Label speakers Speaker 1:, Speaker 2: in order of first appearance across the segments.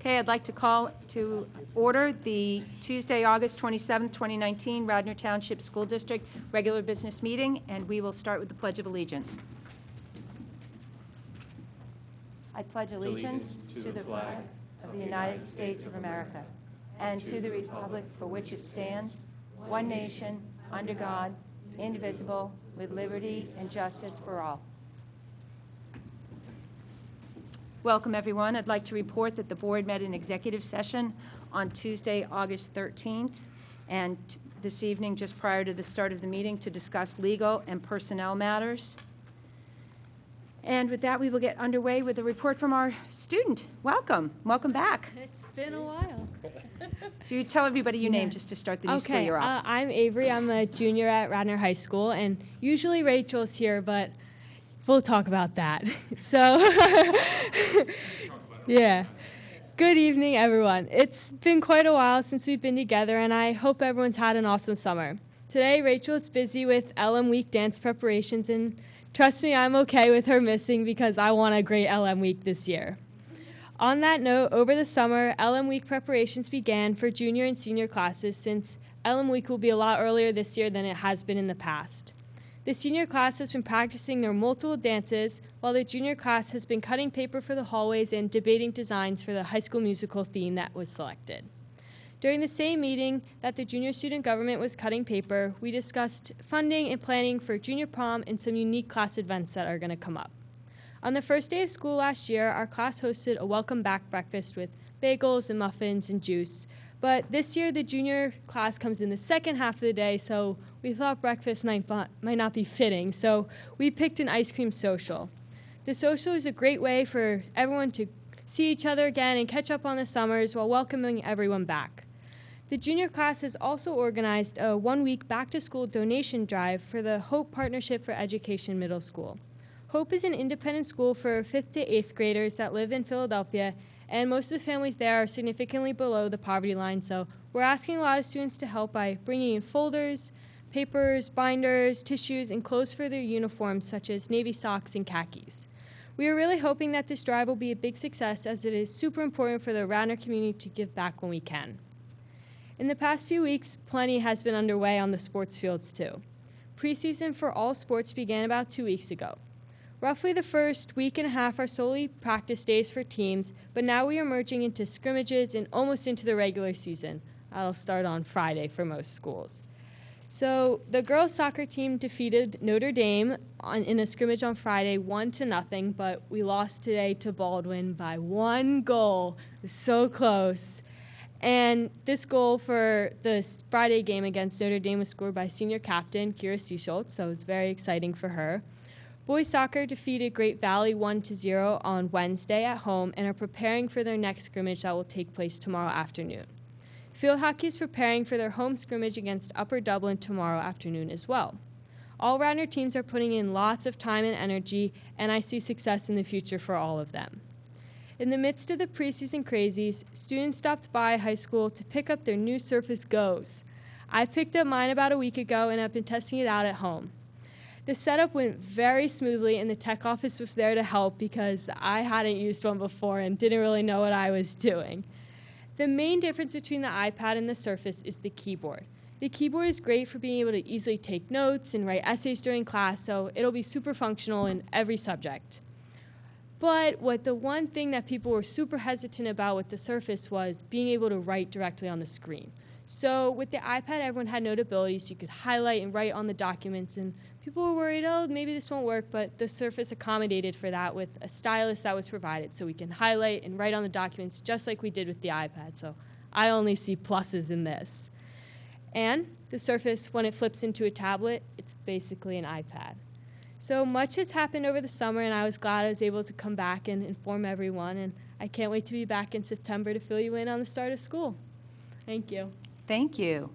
Speaker 1: Okay, I'd like to call to order the Tuesday, August 27th, 2019 Radnor Township School District regular business meeting, and we will start with the Pledge of Allegiance. I pledge allegiance to the flag of the United States of America and to the republic for which it stands, one nation, under God, indivisible, with liberty and justice for all. Welcome, everyone. I'd like to report that the board met in executive session on Tuesday, August 13th, and this evening, just prior to the start of the meeting, to discuss legal and personnel matters. And with that, we will get underway with a report from our student. Welcome. Welcome back.
Speaker 2: It's been a while.
Speaker 1: So you tell everybody your name just to start the new school year off.
Speaker 2: I'm Avery. I'm a junior at Radnor High School, and usually Rachel's here, but we'll talk about that. So, yeah. Good evening, everyone. It's been quite a while since we've been together, and I hope everyone's had an awesome summer. Today, Rachel's busy with LM Week dance preparations, and trust me, I'm okay with her missing because I want a great LM Week this year. On that note, over the summer, LM Week preparations began for junior and senior classes since LM Week will be a lot earlier this year than it has been in the past. The senior class has been practicing their multiple dances, while the junior class has been cutting paper for the hallways and debating designs for the High School Musical theme that was selected. During the same meeting that the junior student government was cutting paper, we discussed funding and planning for junior prom and some unique class events that are going to come up. On the first day of school last year, our class hosted a welcome back breakfast with bagels and muffins and juice. But this year, the junior class comes in the second half of the day, so we thought breakfast might not be fitting, so we picked an ice cream social. The social is a great way for everyone to see each other again and catch up on the summers while welcoming everyone back. The junior class has also organized a one-week back-to-school donation drive for the Hope Partnership for Education Middle School. Hope is an independent school for 5th to 8th graders that live in Philadelphia, and most of the families there are significantly below the poverty line, so we're asking a lot of students to help by bringing in folders, papers, binders, tissues, and clothes for their uniforms, such as navy socks and khakis. We are really hoping that this drive will be a big success, as it is super important for the Radnor community to give back when we can. In the past few weeks, plenty has been underway on the sports fields, too. Preseason for all sports began about 2 weeks ago. Roughly the first week and a half are solely practice days for teams, but now we are merging into scrimmages and almost into the regular season. That'll start on Friday for most schools. So the girls' soccer team defeated Notre Dame in a scrimmage on Friday 1-0, but we lost today to Baldwin by 1 goal. It was so close. And this goal for the Friday game against Notre Dame was scored by senior captain Kira Seaschultz, so it was very exciting for her. Boys soccer defeated Great Valley 1-0 on Wednesday at home and are preparing for their next scrimmage that will take place tomorrow afternoon. Field hockey is preparing for their home scrimmage against Upper Dublin tomorrow afternoon as well. All Radnor teams are putting in lots of time and energy, and I see success in the future for all of them. In the midst of the preseason crazies, students stopped by high school to pick up their new Surface Gos. I picked up mine about a week ago, and I've been testing it out at home. The setup went very smoothly, and the tech office was there to help because I hadn't used one before and didn't really know what I was doing. The main difference between the iPad and the Surface is the keyboard. The keyboard is great for being able to easily take notes and write essays during class, so it'll be super functional in every subject. But the one thing that people were super hesitant about with the Surface was being able to write directly on the screen. So with the iPad, everyone had Notability, so you could highlight and write on the documents, and people were worried, oh, maybe this won't work, but the Surface accommodated for that with a stylus that was provided, so we can highlight and write on the documents just like we did with the iPad, so I only see pluses in this. And the Surface, when it flips into a tablet, it's basically an iPad. So much has happened over the summer, and I was glad I was able to come back and inform everyone, and I can't wait to be back in September to fill you in on the start of school. Thank you.
Speaker 1: Thank you.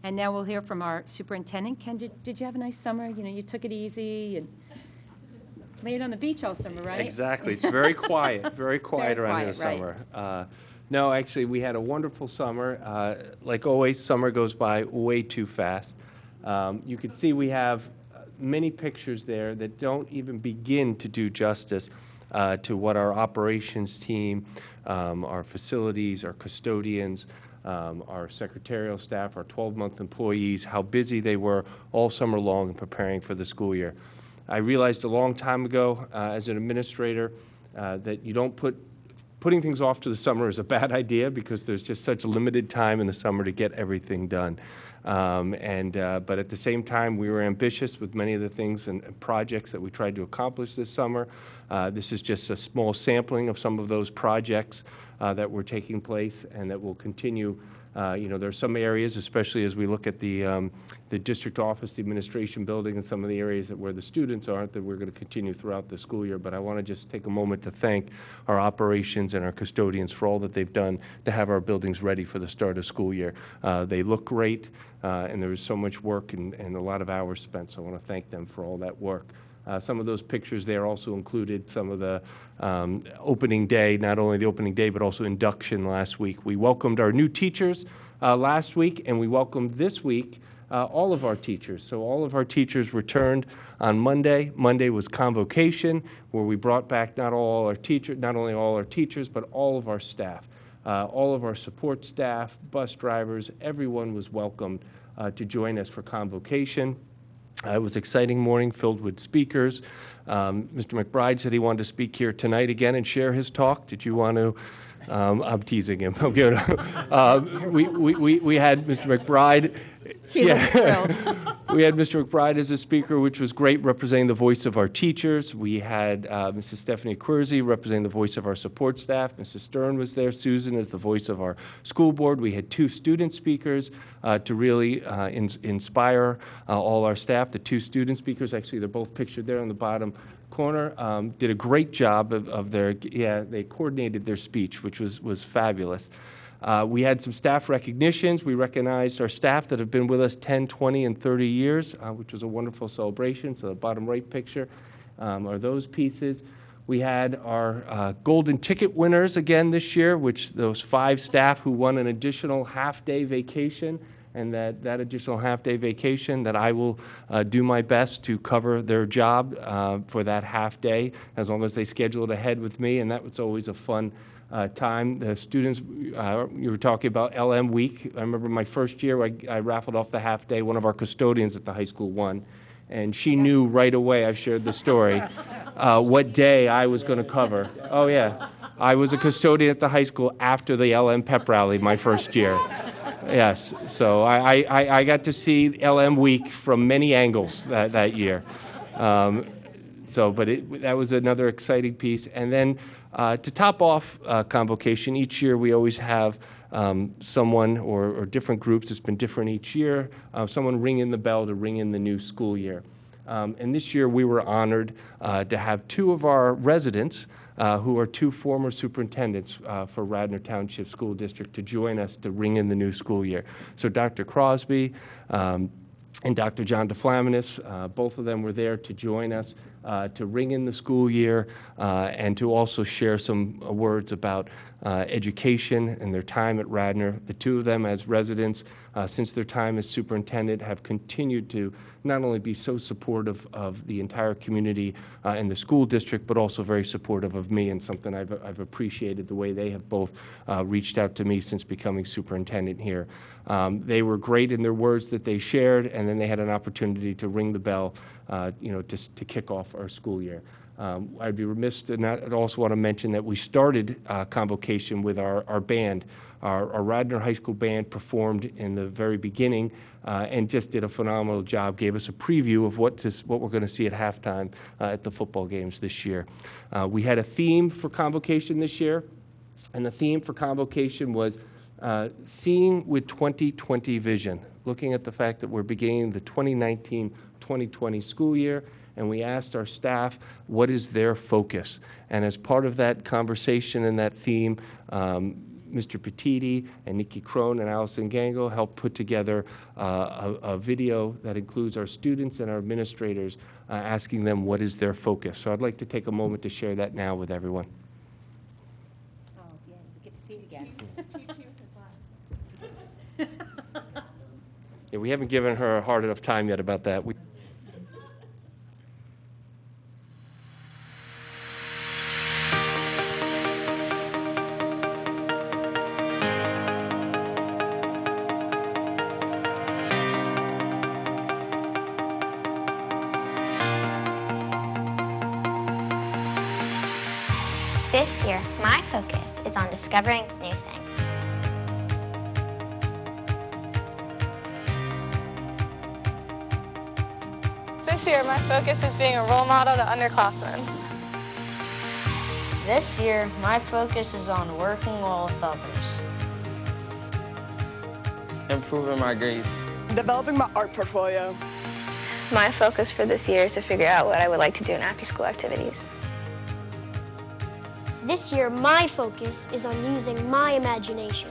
Speaker 1: And now we'll hear from our superintendent. Ken, did you have a nice summer? You know, you took it easy and laid on the beach all summer, right?
Speaker 3: Exactly. It's very quiet, very quiet
Speaker 1: Very
Speaker 3: around
Speaker 1: quiet,
Speaker 3: here
Speaker 1: right.
Speaker 3: summer. No, actually, we had a wonderful summer. Like always, summer goes by way too fast. You can see we have many pictures there that don't even begin to do justice to what our operations team, our facilities, our custodians, our secretarial staff, our 12-month employees, how busy they were all summer long in preparing for the school year. I realized a long time ago as an administrator that you don't putting things off to the summer is a bad idea because there's just such limited time in the summer to get everything done. But at the same time, we were ambitious with many of the things and projects that we tried to accomplish this summer. This is just a small sampling of some of those projects that were taking place and that will continue. There are some areas, especially as we look at the district office, the administration building, and some of the areas where the students aren't, that we're going to continue throughout the school year. But I want to just take a moment to thank our operations and our custodians for all that they've done to have our buildings ready for the start of school year. They look great, and there was so much work and a lot of hours spent, so I want to thank them for all that work. Some of those pictures there also included some of the opening day, not only the opening day, but also induction last week. We welcomed our new teachers last week, and we welcomed this week all of our teachers. So all of our teachers returned on Monday. Monday was convocation, where we brought back not only all our teachers, but all of our staff. All of our support staff, bus drivers, everyone was welcomed to join us for convocation. It was an exciting morning filled with speakers. Mr. McBride said he wanted to speak here tonight again and share his talk. Did you want to? I'm teasing him. I'm good. We had Mr. McBride.
Speaker 1: He looks thrilled.
Speaker 3: We had Mr. McBride as a speaker, which was great, representing the voice of our teachers. We had Mrs. Stephanie Quersey representing the voice of our support staff. Mrs. Stern was there. Susan as the voice of our school board. We had two student speakers to really inspire all our staff. The two student speakers, actually, they're both pictured there on the bottom corner, did a great job of they coordinated their speech, which was fabulous. We had some staff recognitions. We recognized our staff that have been with us 10, 20, and 30 years, which was a wonderful celebration. So the bottom right picture are those pieces. We had our golden ticket winners again this year, which those 5 staff who won an additional half-day vacation, and that additional half-day vacation that I will do my best to cover their job for that half-day, as long as they schedule it ahead with me, and that was always a fun time. The students, you were talking about LM week. I remember my first year, I raffled off the half-day. One of our custodians at the high school won, and she knew right away, I've shared the story, what day I was going to cover. Oh, yeah. I was a custodian at the high school after the LM pep rally my first year. Yes, so I got to see LM week from many angles that year. That was another exciting piece. And then to top off convocation, each year we always have someone or different groups, it's been different each year, someone ringing the bell to ring in the new school year. And this year we were honored to have 2 of our residents who are 2 former superintendents for Radnor Township School District to join us to ring in the new school year. So Dr. Crosby and Dr. John DeFlaminis, both of them were there to join us to ring in the school year and to also share some words about education and their time at Radnor. The 2 of them as residents, since their time as superintendent, have continued to not only be so supportive of the entire community and the school district, but also very supportive of me, and something I've appreciated the way they have both reached out to me since becoming superintendent here. They were great in their words that they shared, and then they had an opportunity to ring the bell, to kick off our school year. I'd be remiss to not. I'd also want to mention that we started convocation with our band. Our Radnor High School band performed in the very beginning and just did a phenomenal job, gave us a preview of what we're going to see at halftime at the football games this year. We had a theme for convocation this year, and the theme for convocation was seeing with 2020 vision, looking at the fact that we're beginning the 2019-2020 school year, and we asked our staff what is their focus. And as part of that conversation and that theme, Mr. Petiti and Nikki Crone and Allison Gango helped put together a video that includes our students and our administrators asking them what is their focus. So I'd like to take a moment to share that now with everyone.
Speaker 1: Oh, yeah, we get to see it again.
Speaker 3: Yeah, we haven't given her a hard enough time yet about that.
Speaker 4: This year, my focus is on discovering new things.
Speaker 5: This year, my focus is being a role model to underclassmen.
Speaker 6: This year, my focus is on working well with others.
Speaker 7: Improving my grades.
Speaker 8: Developing my art portfolio.
Speaker 5: My focus for this year is to figure out what I would like to do in after-school activities.
Speaker 9: This year, my focus is on using my imagination.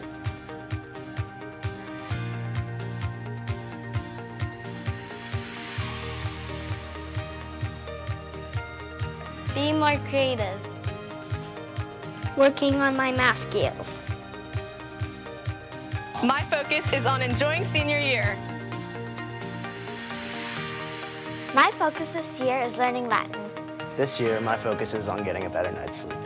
Speaker 4: Be more creative.
Speaker 9: Working on my math skills.
Speaker 5: My focus is on enjoying senior year.
Speaker 9: My focus this year is learning Latin.
Speaker 10: This year, my focus is on getting a better night's sleep.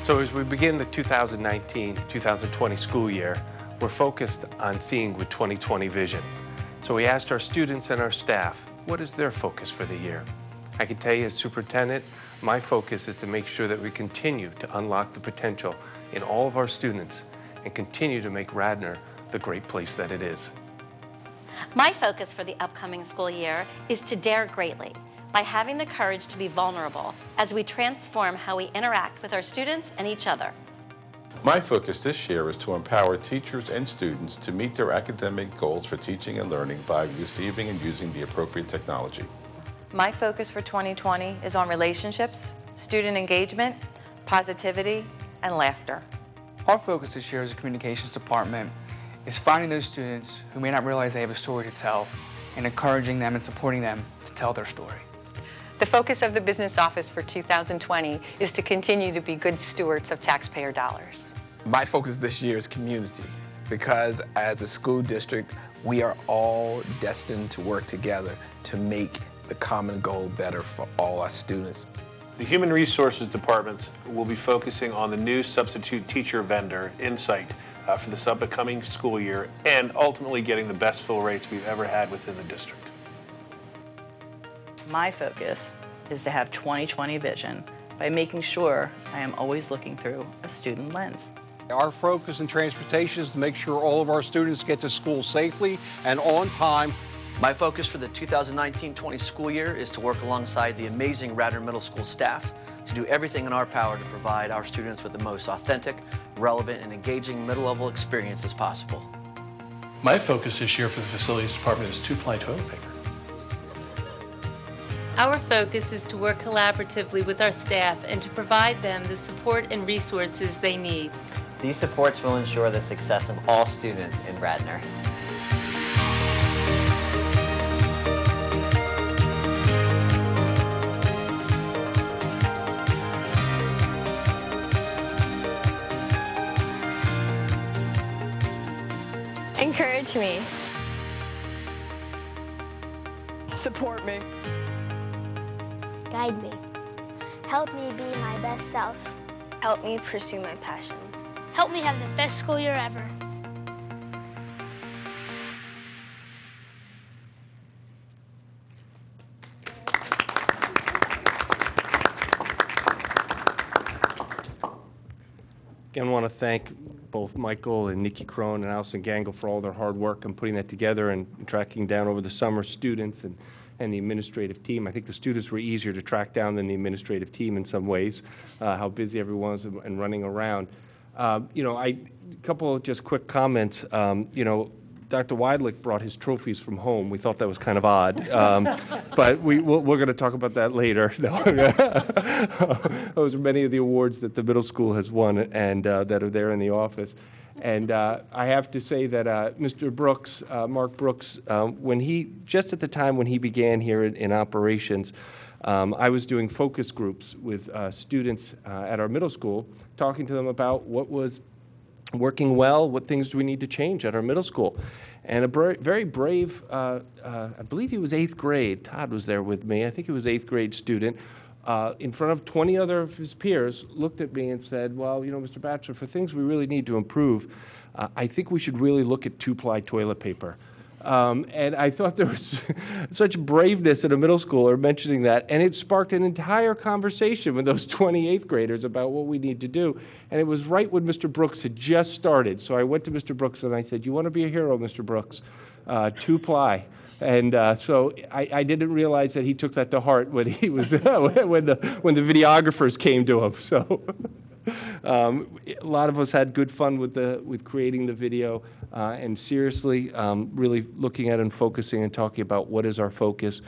Speaker 3: So as we begin the 2019-2020 school year, we're focused on seeing with 2020 vision. So we asked our students and our staff, what is their focus for the year? I can tell you as superintendent, my focus is to make sure that we continue to unlock the potential in all of our students and continue to make Radnor the great place that it is.
Speaker 11: My focus for the upcoming school year is to dare greatly by having the courage to be vulnerable as we transform how we interact with our students and each other.
Speaker 12: My focus this year is to empower teachers and students to meet their academic goals for teaching and learning by receiving and using the appropriate technology.
Speaker 13: My focus for 2020 is on relationships, student engagement, positivity, and laughter.
Speaker 7: Our focus this year as a communications department is finding those students who may not realize they have a story to tell and encouraging them and supporting them to tell their story.
Speaker 14: The focus of the business office for 2020 is to continue to be good stewards of taxpayer dollars.
Speaker 15: My focus this year is community, because as a school district, we are all destined to work together to make the common goal better for all our students.
Speaker 16: The Human Resources Department will be focusing on the new substitute teacher vendor, Insight, for this upcoming school year, and ultimately getting the best fill rates we've ever had within the district.
Speaker 13: My focus is to have 2020 vision by making sure I am always looking through a student lens.
Speaker 17: Our focus in transportation is to make sure all of our students get to school safely and on time.
Speaker 10: My focus for the 2019-20 school year is to work alongside the amazing Radnor Middle School staff to do everything in our power to provide our students with the most authentic, relevant, and engaging middle-level experience as possible.
Speaker 18: My focus this year for the facilities department is two-ply toilet paper.
Speaker 19: Our focus is to work collaboratively with our staff and to provide them the support and resources they need.
Speaker 10: These supports will ensure the success of all students in Radnor.
Speaker 5: Encourage me.
Speaker 8: Support me.
Speaker 9: Guide me. Help me be my best self.
Speaker 5: Help me pursue my passions.
Speaker 9: Help me have the best school year ever.
Speaker 3: Again, I want to thank both Michael and Nikki Crone and Allison Gangle for all their hard work in putting that together and tracking down over the summer students and the administrative team. I think the students were easier to track down than the administrative team in some ways, how busy everyone was and running around. A couple of just quick comments. Dr. Weidlich brought his trophies from home. We thought that was kind of odd, but we're going to talk about that later. Those are many of the awards that the middle school has won and that are there in the office. And I have to say that Mr. Brooks, Mark Brooks, just at the time when he began here in operations, I was doing focus groups with students at our middle school, talking to them about what was working well, what things do we need to change at our middle school. And a very brave, I believe he was 8th grade, Todd was there with me, I think he was 8th grade student, in front of 20 other of his peers, looked at me and said, well, Mr. Batchelor, for things we really need to improve, I think we should really look at two-ply toilet paper. And I thought there was such braveness in a middle schooler mentioning that, and it sparked an entire conversation with those 28th graders about what we need to do. And it was right when Mr. Brooks had just started. So I went to Mr. Brooks and I said, "You want to be a hero, Mr. Brooks? Two-ply." And so I didn't realize that he took that to heart when he was when the videographers came to him. So a lot of us had good fun with creating the video, and seriously, really looking at and focusing and talking about what is our focus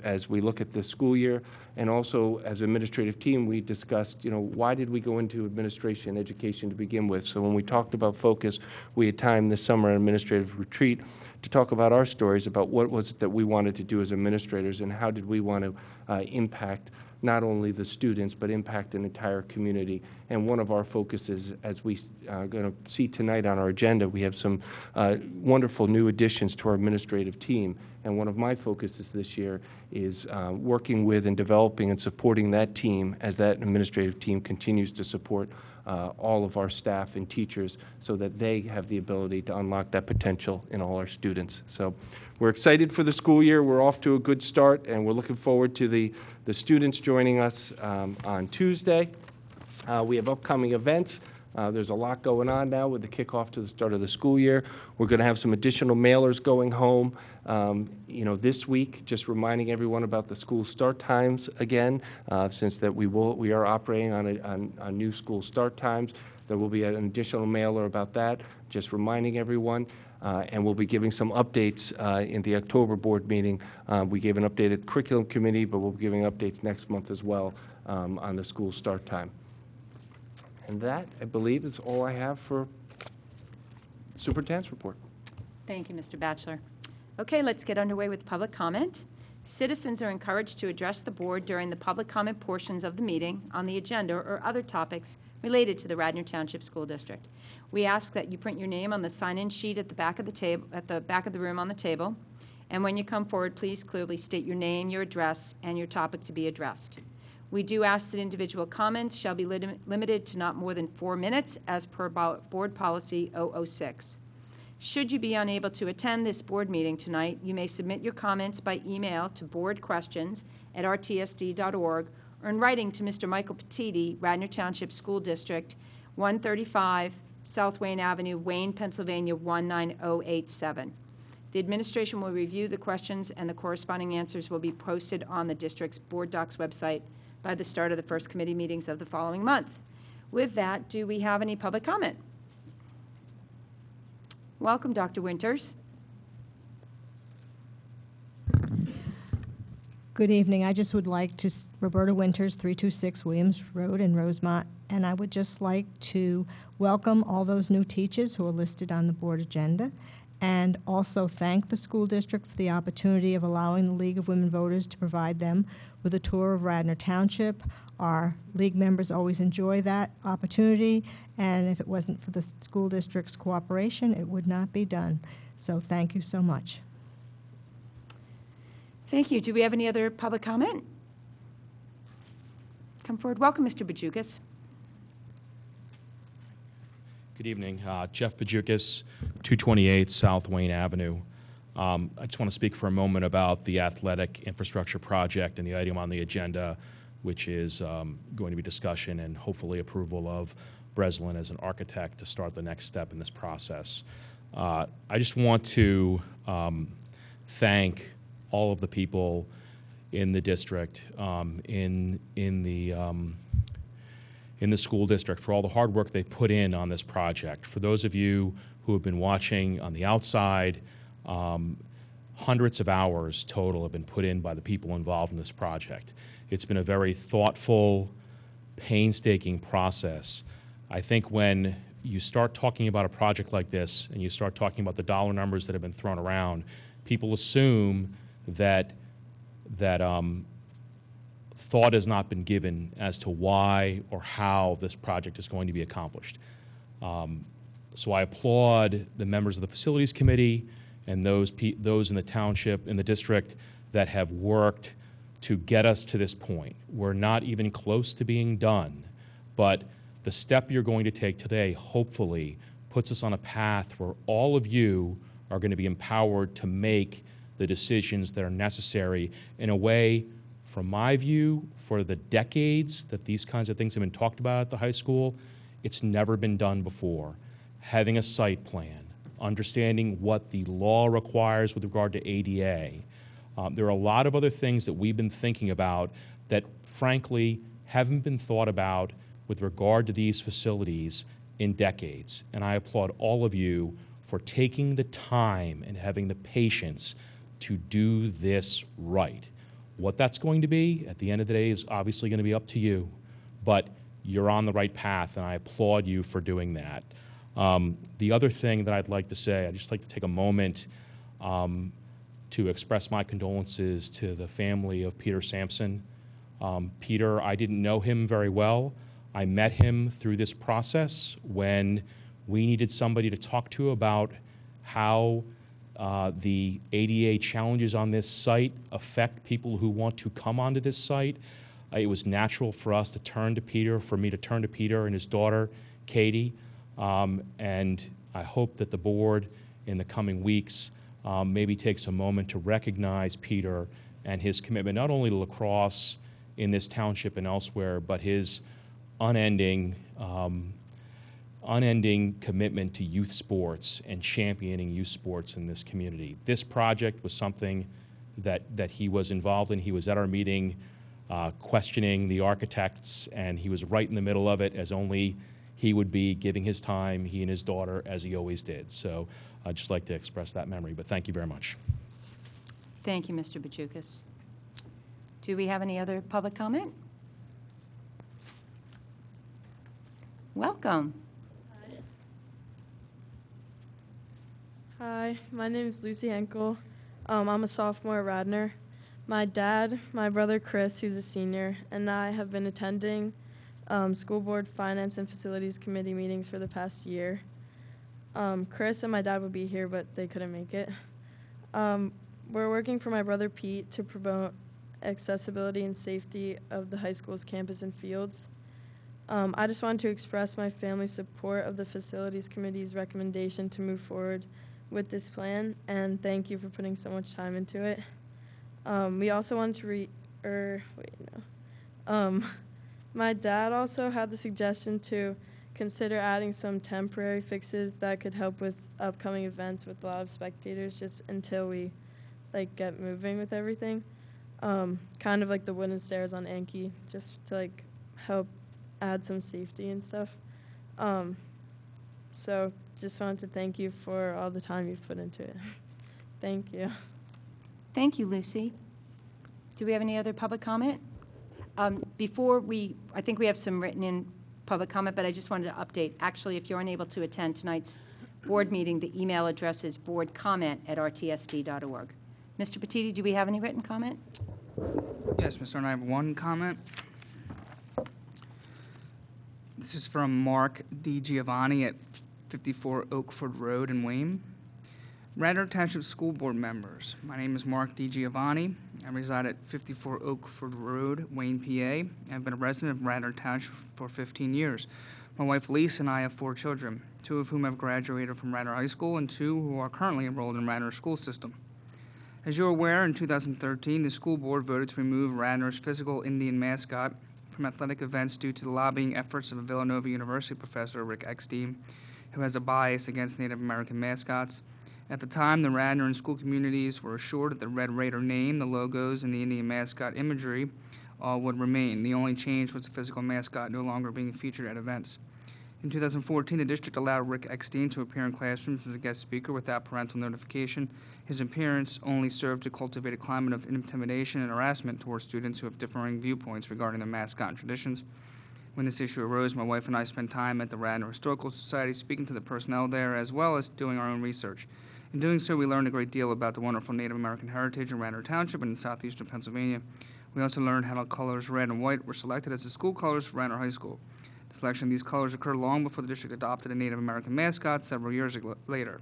Speaker 3: as we look at this school year, and also as an administrative team, we discussed, why did we go into administration education to begin with? So when we talked about focus, we had time this summer at administrative retreat to talk about our stories about what was it that we wanted to do as administrators and how did we want to impact not only the students but impact an entire community. And one of our focuses, as we are going to see tonight on our agenda, we have some wonderful new additions to our administrative team. And one of my focuses this year is working with and developing and supporting that team as that administrative team continues to support all of our staff and teachers so that they have the ability to unlock that potential in all our students. So we're excited for the school year. We're off to a good start, and we're looking forward to the students joining us on Tuesday. We have upcoming events. There's a lot going on now with the kickoff to the start of the school year. We're going to have some additional mailers going home, this week, just reminding everyone about the school start times again, since that we are operating on new school start times. There will be an additional mailer about that, just reminding everyone. And we'll be giving some updates in the October board meeting. We gave an update at the curriculum committee, but we'll be giving updates next month as well on the school start time. And that, I believe, is all I have for Superintendent's report.
Speaker 1: Thank you, Mr. Batchelor. Okay, let's get underway with public comment. Citizens are encouraged to address the board during the public comment portions of the meeting on the agenda or other topics related to the Radnor Township School District. We ask that you print your name on the sign-in sheet at the back of the table, at the back of the room on the table, and when you come forward, please clearly state your name, your address, and your topic to be addressed. We do ask that individual comments shall be limited to not more than 4 minutes as per Board Policy 006. Should you be unable to attend this board meeting tonight, you may submit your comments by email to boardquestions@rtsd.org or in writing to Mr. Michael Petiti, Radnor Township School District, 135 South Wayne Avenue, Wayne, Pennsylvania 19087. The administration will review the questions and the corresponding answers will be posted on the district's Board Docs website by the start of the first committee meetings of the following month. With that, do we have any public comment? Welcome, Dr. Winters.
Speaker 20: Good evening. I just would like to, Roberta Winters, 326 Williams Road in Rosemont, and I would just like to welcome all those new teachers who are listed on the board agenda, and also thank the school district for the opportunity of allowing the League of Women Voters to provide them with a tour of Radnor Township. Our league members always enjoy that opportunity, and if it wasn't for the school district's cooperation, it would not be done. So thank you so much.
Speaker 1: Thank you. Do we have any other public comment? Come forward. Welcome, Mr. Bajukas.
Speaker 21: Good evening. Jeff Bajukas, 228 South Wayne Avenue. I just want to speak for a moment about the athletic infrastructure project and the item on the agenda, which is going to be discussion and hopefully approval of Breslin as an architect to start the next step in this process. I just want to thank all of the people in the district, in the school district, for all the hard work they put in on this project. For those of you who have been watching on the outside, hundreds of hours total have been put in by the people involved in this project. It's been a very thoughtful, painstaking process. I think when you start talking about a project like this and you start talking about the dollar numbers that have been thrown around, people assume that thought has not been given as to why or how this project is going to be accomplished. So I applaud the members of the Facilities Committee and those in the township, in the district, that have worked to get us to this point. We're not even close to being done, but the step you're going to take today hopefully puts us on a path where all of you are going to be empowered to make the decisions that are necessary in a way, from my view, for the decades that these kinds of things have been talked about at the high school, it's never been done before. Having a site plan, understanding what the law requires with regard to ADA. There are a lot of other things that we've been thinking about that, frankly, haven't been thought about with regard to these facilities in decades. And I applaud all of you for taking the time and having the patience to do this right. What that's going to be, at the end of the day, is obviously going to be up to you, but you're on the right path, and I applaud you for doing that. The other thing that I'd like to say, I'd just like to take a moment to express my condolences to the family of Peter Sampson. Peter, I didn't know him very well. I met him through this process when we needed somebody to talk to about how the ADA challenges on this site affect people who want to come onto this site. It was natural for us to turn to Peter, for me to turn to Peter and his daughter, Katie, and I hope that the board in the coming weeks maybe takes a moment to recognize Peter and his commitment not only to lacrosse in this township and elsewhere, but his unending commitment to youth sports and championing youth sports in this community. This project was something that he was involved in. He was at our meeting questioning the architects, and he was right in the middle of it, as only he would be, giving his time, he and his daughter, as he always did. So I'd just like to express that memory, but thank you very much.
Speaker 1: Thank you, Mr. Bajukis. Do we have any other public comment? Welcome.
Speaker 2: Hi, my name is Lucy Henkel. I'm a sophomore at Radnor. My dad, my brother Chris, who's a senior, and I have been attending school board finance and facilities committee meetings for the past year. Chris and my dad would be here, but they couldn't make it. We're working for my brother Pete to promote accessibility and safety of the high school's campus and fields. I just wanted to express my family's support of the facilities committee's recommendation to move forward with this plan, and thank you for putting so much time into it. We also wanted to my dad also had the suggestion to consider adding some temporary fixes that could help with upcoming events with a lot of spectators, just until we get moving with everything. Kind of like the wooden stairs on Anki, just to help add some safety and stuff. So just wanted to thank you for all the time you've put into it. Thank you.
Speaker 1: Thank you, Lucy. Do we have any other public comment? I think we have some written in public comment, but I just wanted to update. Actually, if you're unable to attend tonight's board meeting, the email address is boardcomment@rtsd.org. Mr. Petiti, do we have any written comment?
Speaker 7: Yes, Mr. Arnott, I have one comment. This is from Mark D. Giovanni at 54 Oakford Road in Wayne. Radnor Township School Board members, my name is Mark D. Giovanni. I reside at 54 Oakford Road, Wayne, PA. I've been a resident of Radnor Township for 15 years. My wife Lisa and I have 4 children, 2 of whom have graduated from Radnor High School and 2 who are currently enrolled in Radnor school system. As you're aware, in 2013, the school board voted to remove Radnor's physical Indian mascot from athletic events due to the lobbying efforts of a Villanova University professor, Rick Eckstein, who has a bias against Native American mascots. At the time, the Radnor and school communities were assured that the Red Raider name, the logos, and the Indian mascot imagery all would remain. The only change was the physical mascot no longer being featured at events. In 2014, the district allowed Rick Eckstein to appear in classrooms as a guest speaker without parental notification. His appearance only served to cultivate a climate of intimidation and harassment towards students who have differing viewpoints regarding their mascot and traditions. When this issue arose, my wife and I spent time at the Radnor Historical Society speaking to the personnel there, as well as doing our own research. In doing so, we learned a great deal about the wonderful Native American heritage in Radnor Township and in southeastern Pennsylvania. We also learned how the colors red and white were selected as the school colors for Radnor High School. The selection of these colors occurred long before the district adopted a Native American mascot several years later.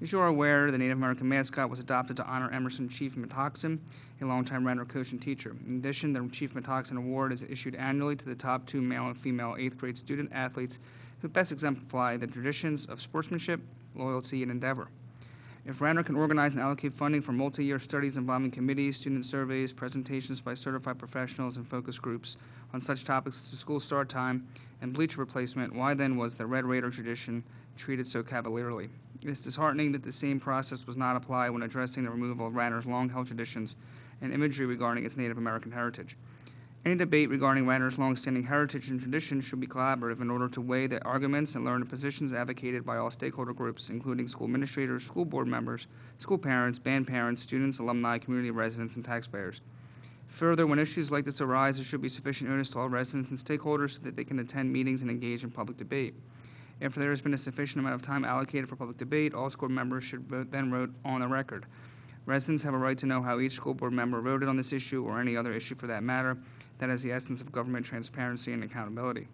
Speaker 7: As you are aware, the Native American mascot was adopted to honor Emerson Chief Metoxen, a longtime Radnor coach and teacher. In addition, the Chief Metoxen Award is issued annually to the top 2 male and female 8th grade student athletes who best exemplify the traditions of sportsmanship, loyalty, and endeavor. If Radnor can organize and allocate funding for multi-year studies involving committees, student surveys, presentations by certified professionals, and focus groups on such topics as the school start time and bleacher replacement, why then was the Red Raider tradition treated so cavalierly? It is disheartening that the same process was not applied when addressing the removal of Radnor's long-held traditions and imagery regarding its Native American heritage. Any debate regarding Radnor's long-standing heritage and traditions should be collaborative in order to weigh the arguments and learn the positions advocated by all stakeholder groups, including school administrators, school board members, school parents, band parents, students, alumni, community residents, and taxpayers. Further, when issues like this arise, there should be sufficient notice to all residents and stakeholders so that they can attend meetings and engage in public debate. If there has been a sufficient amount of time allocated for public debate, all school members should then vote on the record. Residents have a right to know how each school board member voted on this issue or any other issue for that matter. That is the essence of government transparency and accountability.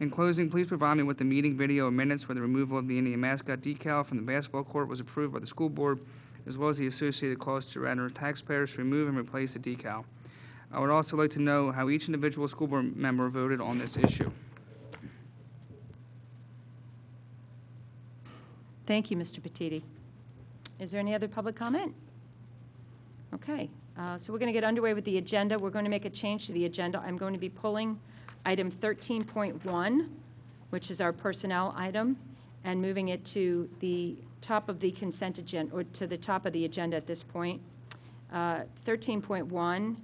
Speaker 7: In closing, please provide me with the meeting video and minutes where the removal of the Indian mascot decal from the basketball court was approved by the school board, as well as the associated costs to Radnor taxpayers to remove and replace the decal. I would also like to know how each individual school board member voted on this issue.
Speaker 1: Thank you, Mr. Petiti. Is there any other public comment? Okay, so we're going to get underway with the agenda. We're going to make a change to the agenda. I'm going to be pulling item 13.1, which is our personnel item, and moving it to the top of the consent agenda, or to the top of the agenda at this point. 13.1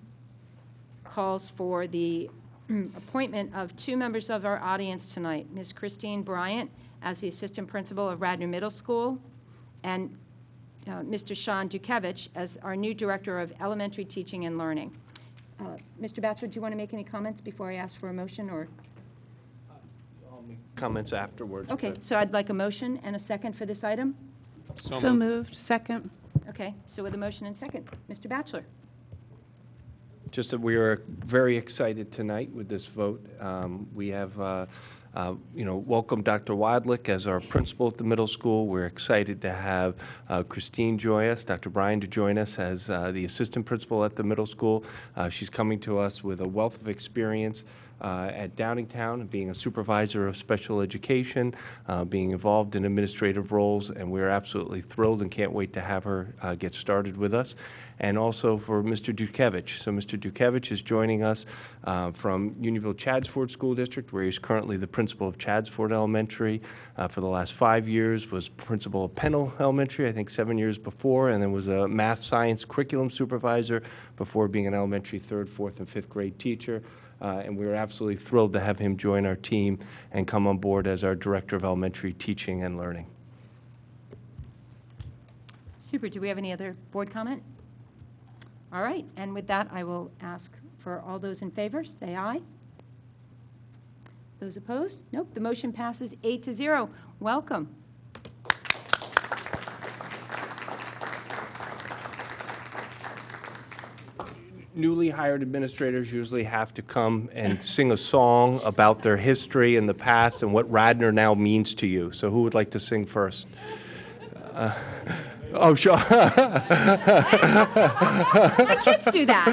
Speaker 1: calls for the appointment of two members of our audience tonight, Ms. Christine Bryant as the assistant principal of Radnor Middle School, and Mr. Sean Dukevich as our new director of elementary teaching and learning. Mr. Batchelor, do you want to make any comments before I ask for a motion, or?
Speaker 3: I'll make comments afterwards.
Speaker 1: Okay, so I'd like a motion and a second for this item.
Speaker 6: So moved. Second.
Speaker 1: Okay, so with a motion and second, Mr. Batchelor.
Speaker 3: Just that we are very excited tonight with this vote. We have welcome Dr. Wadlick as our principal at the middle school. We're excited to have Christine join us, Dr. Bryan to join us as the assistant principal at the middle school. She's coming to us with a wealth of experience at Downingtown, being a supervisor of special education, being involved in administrative roles, and we're absolutely thrilled and can't wait to have her get started with us. And also for Mr. Dukevich. So Mr. Dukevich is joining us from Unionville-Chadsford School District, where he's currently the principal of Chadsford Elementary. For the last 5 years was principal of Pennell Elementary, I think 7 years before, and then was a math science curriculum supervisor before being an elementary 3rd, 4th, and 5th grade teacher. And we're absolutely thrilled to have him join our team and come on board as our director of elementary teaching and learning.
Speaker 1: Super. Do we have any other board comment? All right, and with that, I will ask for all those in favor, say aye. Those opposed? Nope, the motion passes 8-0. Welcome.
Speaker 3: Newly hired administrators usually have to come and sing a song about their history in the past and what Radnor now means to you. So who would like to sing first? Oh, sure.
Speaker 1: My kids do that.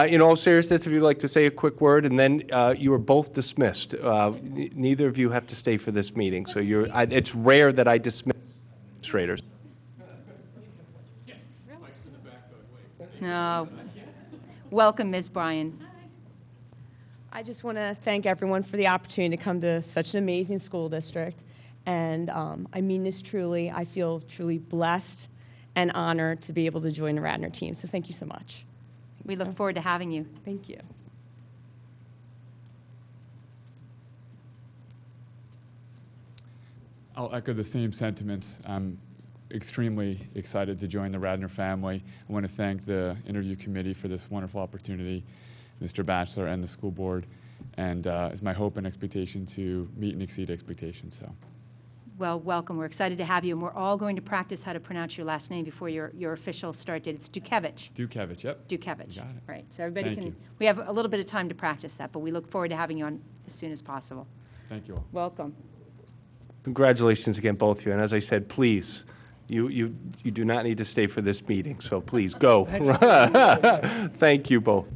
Speaker 3: In all seriousness, if you'd like to say a quick word, and then you are both dismissed. Neither of you have to stay for this meeting. So it's rare that I dismiss administrators.
Speaker 1: No. Welcome, Ms. Bryan.
Speaker 22: I just want to thank everyone for the opportunity to come to such an amazing school district. And I mean this truly. I feel truly blessed and honored to be able to join the Radnor team. So thank you so much.
Speaker 1: We look forward to having you.
Speaker 22: Thank you.
Speaker 23: I'll echo the same sentiments. I'm extremely excited to join the Radnor family. I want to thank the interview committee for this wonderful opportunity, Mr. Batchelor and the school board, and it's my hope and expectation to meet and exceed expectations. So.
Speaker 1: Well, welcome. We're excited to have you, and we're all going to practice how to pronounce your last name before your official start date. It's Dukevich.
Speaker 23: Dukevich, yep.
Speaker 1: Dukevich.
Speaker 23: You got it.
Speaker 1: Right. So everybody
Speaker 23: Thank you.
Speaker 1: We have a little bit of time to practice that, but we look forward to having you on as soon as possible.
Speaker 23: Thank you all.
Speaker 1: Welcome.
Speaker 3: Congratulations again, both of you. And as I said, please, you do not need to stay for this meeting, so please go. Thank you both.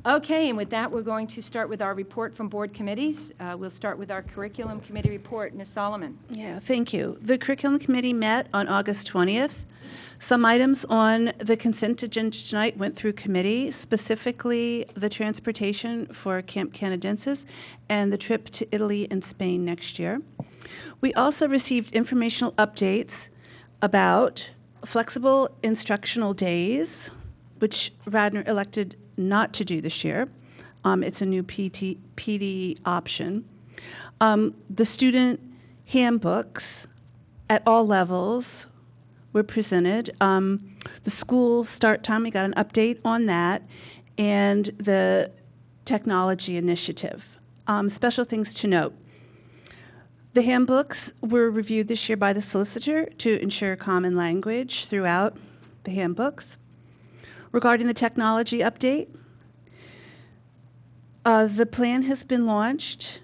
Speaker 1: Okay, and with that, we're going to start with our report from board committees. We'll start with our curriculum committee report. Ms. Solomon.
Speaker 6: Yeah, thank you. The Curriculum Committee met on August 20th. Some items on the consent agenda tonight went through committee, specifically the transportation for Camp Canadensis and the trip to Italy and Spain next year. We also received informational updates about flexible instructional days, which Radnor elected not to do this year. It's a new PD option. The student handbooks at all levels were presented. The school start time, we got an update on that, and the technology initiative. Special things to note. The handbooks were reviewed this year by the solicitor to ensure common language throughout the handbooks. Regarding the technology update, the plan has been launched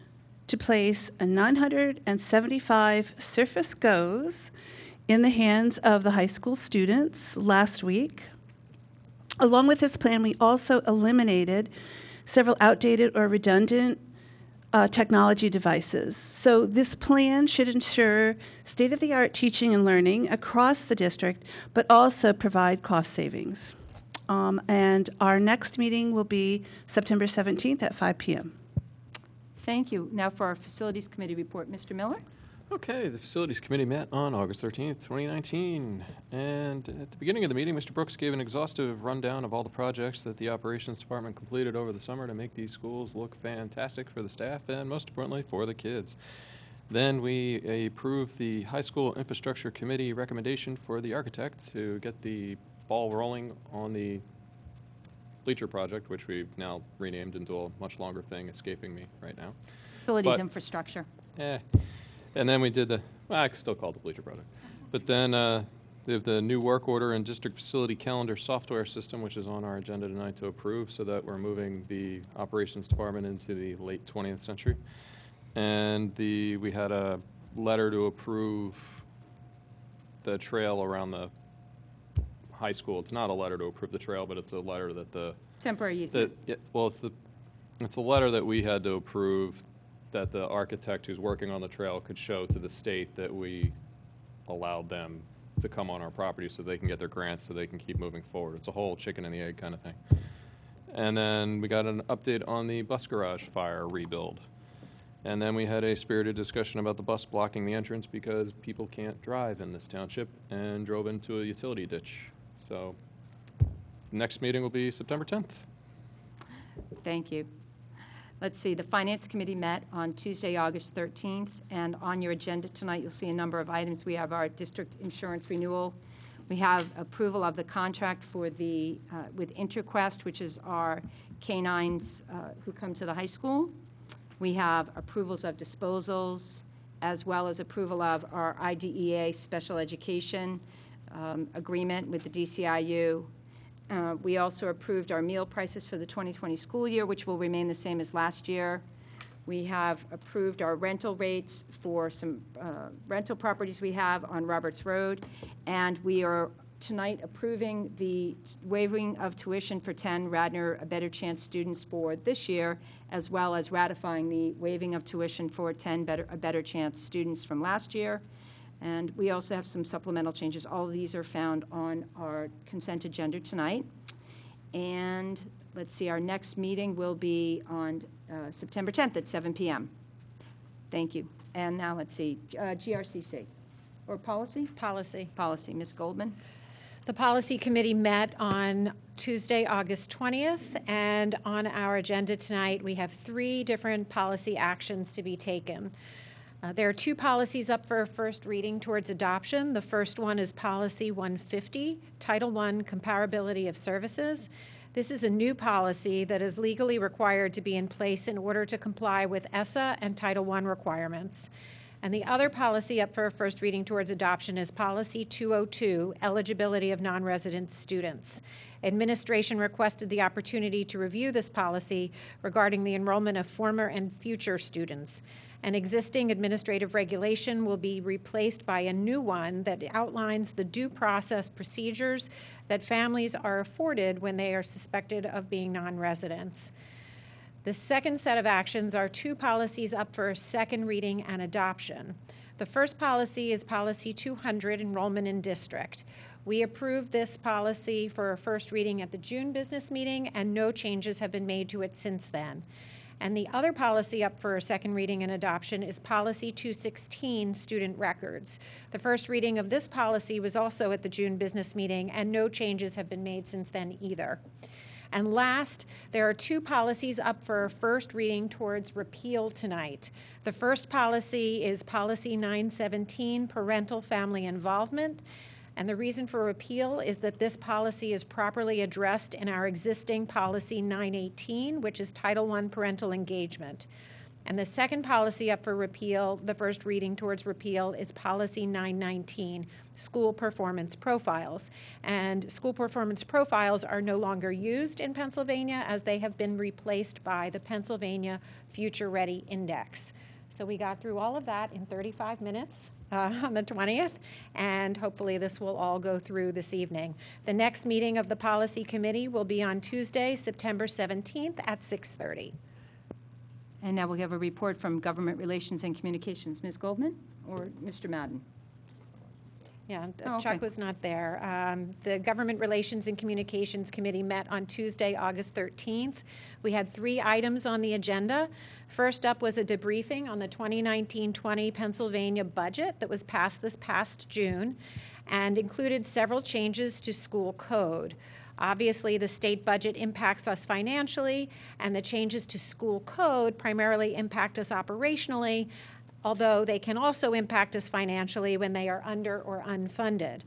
Speaker 6: to place 975 Surface Gos in the hands of the high school students last week. Along with this plan, we also eliminated several outdated or redundant technology devices. So this plan should ensure state-of-the-art teaching and learning across the district, but also provide cost savings. And our next meeting will be September 17th at 5 p.m.
Speaker 1: Thank you. Now for our Facilities Committee report, Mr. Miller.
Speaker 18: Okay, the Facilities Committee met on August 13th, 2019. And at the beginning of the meeting, Mr. Brooks gave an exhaustive rundown of all the projects that the Operations Department completed over the summer to make these schools look fantastic for the staff and, most importantly, for the kids. Then we approved the High School Infrastructure Committee recommendation for the architect to get the ball rolling on the bleacher project, which we've now renamed into a much longer thing, escaping me right now.
Speaker 1: Facilities infrastructure.
Speaker 18: And then we did I still call it the bleacher project. But then we have the new work order and district facility calendar software system, which is on our agenda tonight to approve, so that we're moving the operations department into the late 20th century. And we had a letter to approve the trail around the high school. It's not a letter to approve the trail, but it's a letter that the
Speaker 1: temporary easement.
Speaker 18: It's a letter that we had to approve that the architect who's working on the trail could show to the state that we allowed them to come on our property so they can get their grants so they can keep moving forward. It's a whole chicken and the egg kind of thing. And then we got an update on the bus garage fire rebuild. And then we had a spirited discussion about the bus blocking the entrance because people can't drive in this township and drove into a utility ditch. So next meeting will be September 10th.
Speaker 1: Thank you. Let's see, the Finance Committee met on Tuesday, August 13th, and on your agenda tonight, you'll see a number of items. We have our district insurance renewal. We have approval of the contract for the with InterQuest, which is our canines who come to the high school. We have approvals of disposals, as well as approval of our IDEA special education agreement with the DCIU. We also approved our meal prices for the 2020 school year, which will remain the same as last year. We have approved our rental rates for some rental properties we have on Roberts Road, and we are tonight approving the waiving of tuition for 10 Radnor A Better Chance students for this year, as well as ratifying the waiving of tuition for 10 A Better Chance students from last year. And we also have some supplemental changes. All of these are found on our consent agenda tonight. And let's see, our next meeting will be on September 10th at 7 p.m. Thank you. And now let's see, GRCC, or policy?
Speaker 4: Policy.
Speaker 1: Policy, Ms. Goldman.
Speaker 4: The Policy Committee met on Tuesday, August 20th, and on our agenda tonight, we have 3 different policy actions to be taken. There are 2 policies up for first reading towards adoption. The first one is Policy 150, Title I, Comparability of Services. This is a new policy that is legally required to be in place in order to comply with ESSA and Title I requirements. And the other policy up for a first reading towards adoption is Policy 202, Eligibility of Non-Resident Students. Administration requested the opportunity to review this policy regarding the enrollment of former and future students. An existing administrative regulation will be replaced by a new one that outlines the due process procedures that families are afforded when they are suspected of being non-residents. The second set of actions are two policies up for a second reading and adoption. The first policy is Policy 200, Enrollment in District. We approved this policy for a first reading at the June business meeting, and no changes have been made to it since then. And the other policy up for a second reading and adoption is Policy 216, Student Records. The first reading of this policy was also at the June business meeting, and no changes have been made since then either. And last, there are two policies up for a first reading towards repeal tonight. The first policy is Policy 917, Parental Family Involvement. And the reason for repeal is that this policy is properly addressed in our existing Policy 918, which is Title I Parental Engagement. And the second policy up for repeal, the first reading towards repeal, is Policy 919, School Performance Profiles. And school performance profiles are no longer used in Pennsylvania, as they have been replaced by the Pennsylvania Future Ready Index. So we got through all of that in 35 minutes on the 20th, and hopefully this will all go through this evening. The next meeting of the Policy Committee will be on Tuesday, September 17th at 6:30.
Speaker 1: And now we'll have a report from Government Relations and Communications. Ms. Goldman or Mr. Madden?
Speaker 4: Yeah,
Speaker 1: Oh, okay.
Speaker 4: Chuck was not there. The Government Relations and Communications Committee met on Tuesday, August 13th. We had 3 items on the agenda. First up was a debriefing on the 2019-20 Pennsylvania budget that was passed this past June and included several changes to school code. Obviously, the state budget impacts us financially, and the changes to school code primarily impact us operationally, although they can also impact us financially when they are under or unfunded.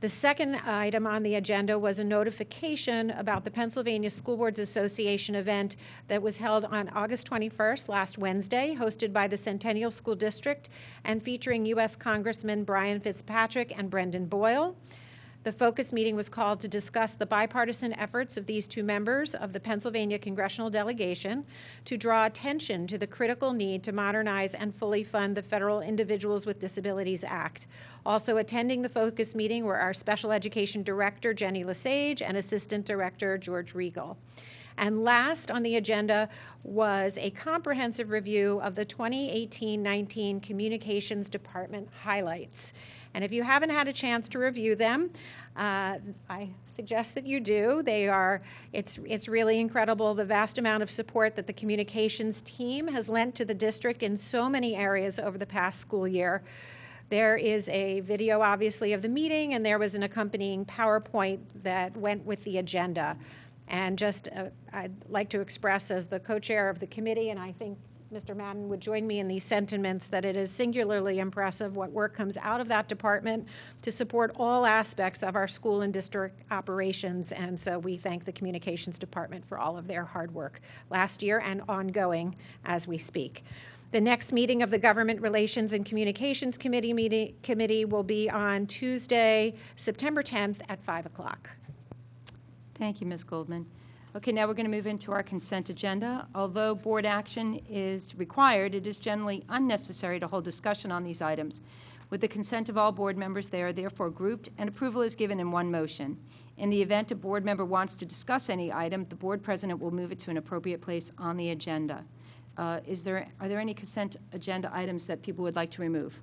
Speaker 4: The second item on the agenda was a notification about the Pennsylvania School Boards Association event that was held on August 21st, last Wednesday, hosted by the Centennial School District and featuring U.S. Congressmen Brian Fitzpatrick and Brendan Boyle. The focus meeting was called to discuss the bipartisan efforts of these two members of the Pennsylvania congressional delegation to draw attention to the critical need to modernize and fully fund the Federal Individuals with Disabilities Act. Also attending the focus meeting were our Special Education Director, Jenny Lesage, and Assistant Director, George Regal. And last on the agenda was a comprehensive review of the 2018-19 Communications Department highlights. And if you haven't had a chance to review them, I suggest that you do. It's really incredible the vast amount of support that the communications team has lent to the district in so many areas over the past school year. There is a video, obviously, of the meeting, and there was an accompanying PowerPoint that went with the agenda. And just, I'd like to express as the co-chair of the committee, and I think Mr. Madden would join me in these sentiments, that it is singularly impressive what work comes out of that department to support all aspects of our school and district operations. And so we thank the communications department for all of their hard work last year and ongoing as we speak. The next meeting of the Government Relations and Communications Committee will be on Tuesday, September 10th at 5 o'clock.
Speaker 1: Thank you, Ms. Goldman. Okay, now we're going to move into our consent agenda. Although board action is required, it is generally unnecessary to hold discussion on these items. With the consent of all board members, they are therefore grouped, and approval is given in one motion. In the event a board member wants to discuss any item, the board president will move it to an appropriate place on the agenda. Are there any consent agenda items that people would like to remove?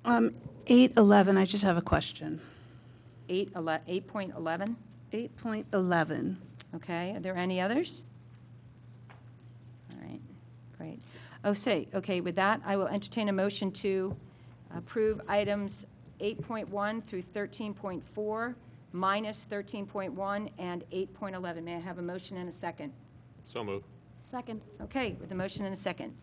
Speaker 6: 8:11, I just have a question.
Speaker 1: 8.11?
Speaker 6: 8.11.
Speaker 1: Okay, are there any others? All right, great. Okay, with that, I will entertain a motion to approve items 8.1 through 13.4, minus 13.1, and 8.11. May I have a motion and a second?
Speaker 16: So moved.
Speaker 9: Second.
Speaker 1: Okay, with a motion and a second.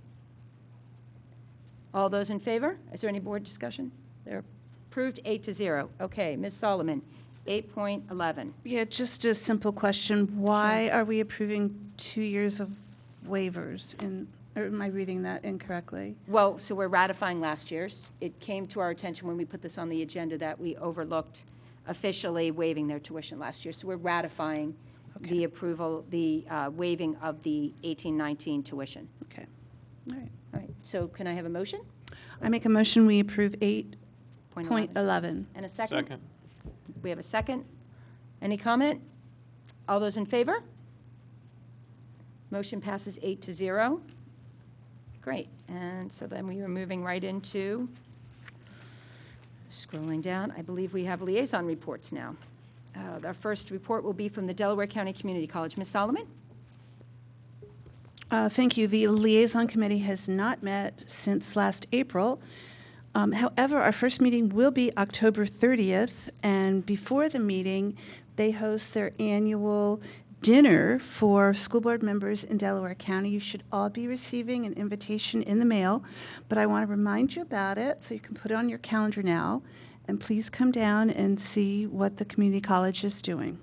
Speaker 1: All those in favor? Is there any board discussion? They're approved 8-0. Okay, Ms. Solomon, 8.11.
Speaker 6: Yeah, just a simple question. Why are we approving 2 years of waivers? Or am I reading that incorrectly?
Speaker 1: Well, so we're ratifying last year's. It came to our attention when we put this on the agenda that we overlooked officially waiving their tuition last year. So we're ratifying the approval, the waiving of the 18-19 tuition.
Speaker 6: Okay. All right.
Speaker 1: All right. So can I have a motion?
Speaker 6: I make a motion we approve 8.11.
Speaker 1: And a second?
Speaker 18: Second.
Speaker 1: We have a second. Any comment? All those in favor? Motion passes 8-0. Great. And so then we are moving right into, scrolling down, I believe we have liaison reports now. Our first report will be from the Delaware County Community College. Ms. Solomon?
Speaker 6: Thank you. The liaison committee has not met since last April. However, our first meeting will be October 30th, and before the meeting, they host their annual dinner for school board members in Delaware County. You should all be receiving an invitation in the mail, but I want to remind you about it so you can put it on your calendar now, and please come down and see what the community college is doing.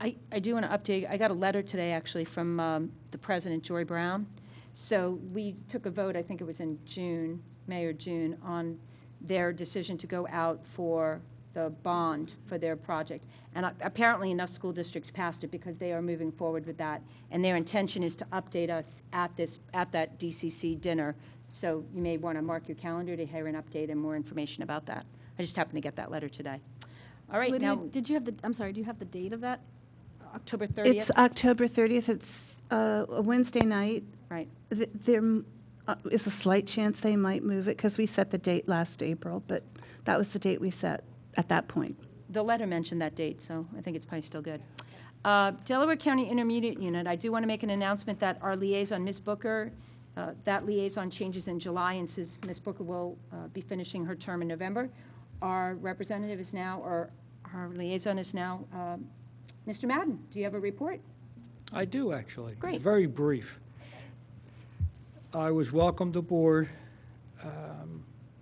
Speaker 1: I do want to update. I got a letter today, actually, from the president, Joy Brown. So we took a vote, I think it was in June, May or June, on their decision to go out for the bond for their project. And apparently enough school districts passed it because they are moving forward with that. And their intention is to update us at that DCC dinner. So you may want to mark your calendar to hear an update and more information about that. I just happened to get that letter today. All right,
Speaker 11: Lydia,
Speaker 1: now.
Speaker 11: did you have the, I'm sorry, do you have the date of that?
Speaker 1: October 30th?
Speaker 6: It's October 30th. It's a Wednesday night.
Speaker 1: Right.
Speaker 6: There is a slight chance they might move it because we set the date last April, but that was the date we set at that point.
Speaker 1: The letter mentioned that date, so I think it's probably still good. Delaware County Intermediate Unit, I do want to make an announcement that our liaison, Ms. Booker, that liaison changes in July, and since Ms. Booker will be finishing her term in November, our representative is now, or our liaison is now, Mr. Madden. Do you have a report?
Speaker 12: I do, actually.
Speaker 1: Great.
Speaker 12: It's very brief. I was welcomed aboard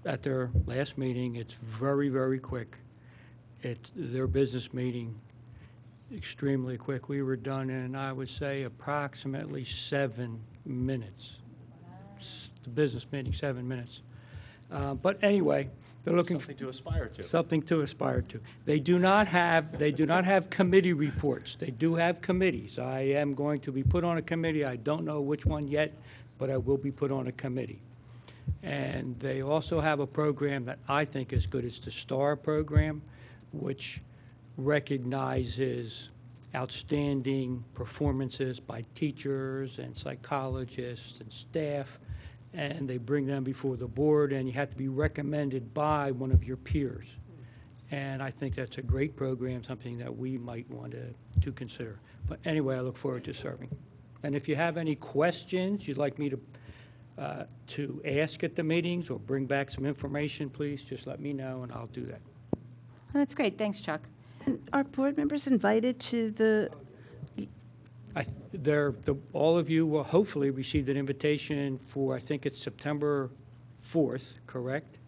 Speaker 12: at their last meeting. It's very, very quick. It's their business meeting, extremely quick. We were done in, I would say, approximately 7 minutes. The business meeting, 7 minutes. But anyway, they're looking
Speaker 3: Something to aspire to.
Speaker 12: something to aspire to. They do not have committee reports. They do have committees. I am going to be put on a committee. I don't know which one yet, but I will be put on a committee. And they also have a program that I think is good. It's the STAR program, which recognizes outstanding performances by teachers and psychologists and staff, and they bring them before the board, and you have to be recommended by one of your peers. And I think that's a great program, something that we might want to consider. But anyway, I look forward to serving. And if you have any questions you'd like me to ask at the meetings or bring back some information, please just let me know, and I'll do that.
Speaker 1: That's great. Thanks, Chuck.
Speaker 6: And are board members invited to the?
Speaker 12: All of you will hopefully receive an invitation for, I think it's September 4th, correct?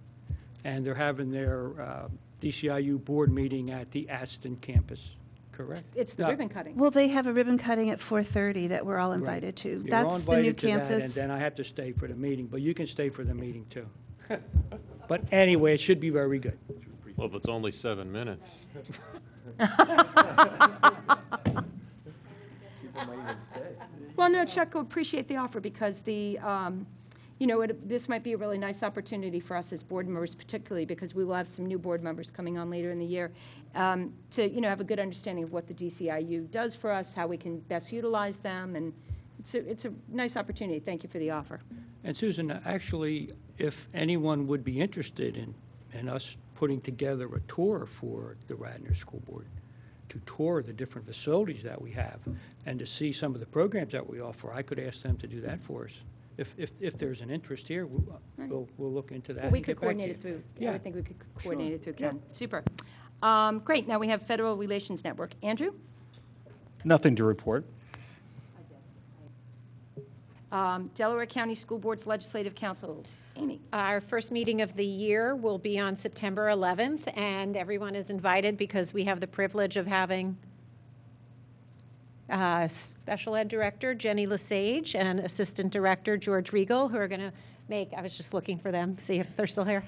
Speaker 12: And they're having their DCIU board meeting at the Aston campus, correct?
Speaker 1: It's the ribbon cutting.
Speaker 6: Well, they have a ribbon cutting at 4:30 that we're all invited to.
Speaker 12: You're all
Speaker 6: That's the new
Speaker 12: invited to that,
Speaker 6: campus.
Speaker 12: and then I have to stay for the meeting, but you can stay for the meeting too. But anyway, it should be very good.
Speaker 18: Well, if it's only 7 minutes.
Speaker 1: Well, no, Chuck, will appreciate the offer because this might be a really nice opportunity for us as board members, particularly because we will have some new board members coming on later in the year, to have a good understanding of what the DCIU does for us, how we can best utilize them, and it's a nice opportunity. Thank you for the offer.
Speaker 12: And Susan, actually, if anyone would be interested in us putting together a tour for the Radnor School Board, to tour the different facilities that we have and to see some of the programs that we offer, I could ask them to do that for us. If there's an interest here, we'll look into that.
Speaker 1: Well, we
Speaker 12: and
Speaker 1: could
Speaker 12: get back to
Speaker 1: coordinate
Speaker 12: you.
Speaker 1: it through.
Speaker 12: Yeah.
Speaker 1: I would think we could coordinate it through
Speaker 12: Yeah.
Speaker 1: Ken. Super. Great. Now we have Federal Relations Network. Andrew?
Speaker 14: Nothing to report.
Speaker 1: Delaware County School Board's Legislative Council. Amy?
Speaker 4: Our first meeting of the year will be on September 11th, and everyone is invited because we have the privilege of having Special Ed Director Jenny Lesage and Assistant Director George Regal, who are going to make, I was just looking for them, see if they're still here.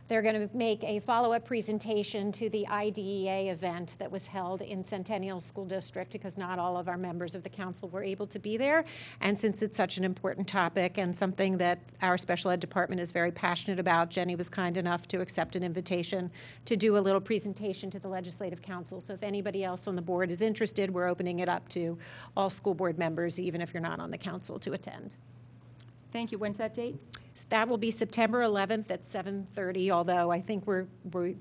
Speaker 4: They're going to make a follow-up presentation to the IDEA event that was held in Centennial School District, because not all of our members of the council were able to be there. And since it's such an important topic and something that our special ed department is very passionate about, Jenny was kind enough to accept an invitation to do a little presentation to the Legislative Council. So if anybody else on the board is interested, we're opening it up to all school board members, even if you're not on the council, to attend.
Speaker 1: Thank you. When's that date?
Speaker 4: That will be September 11th at 7:30, although I think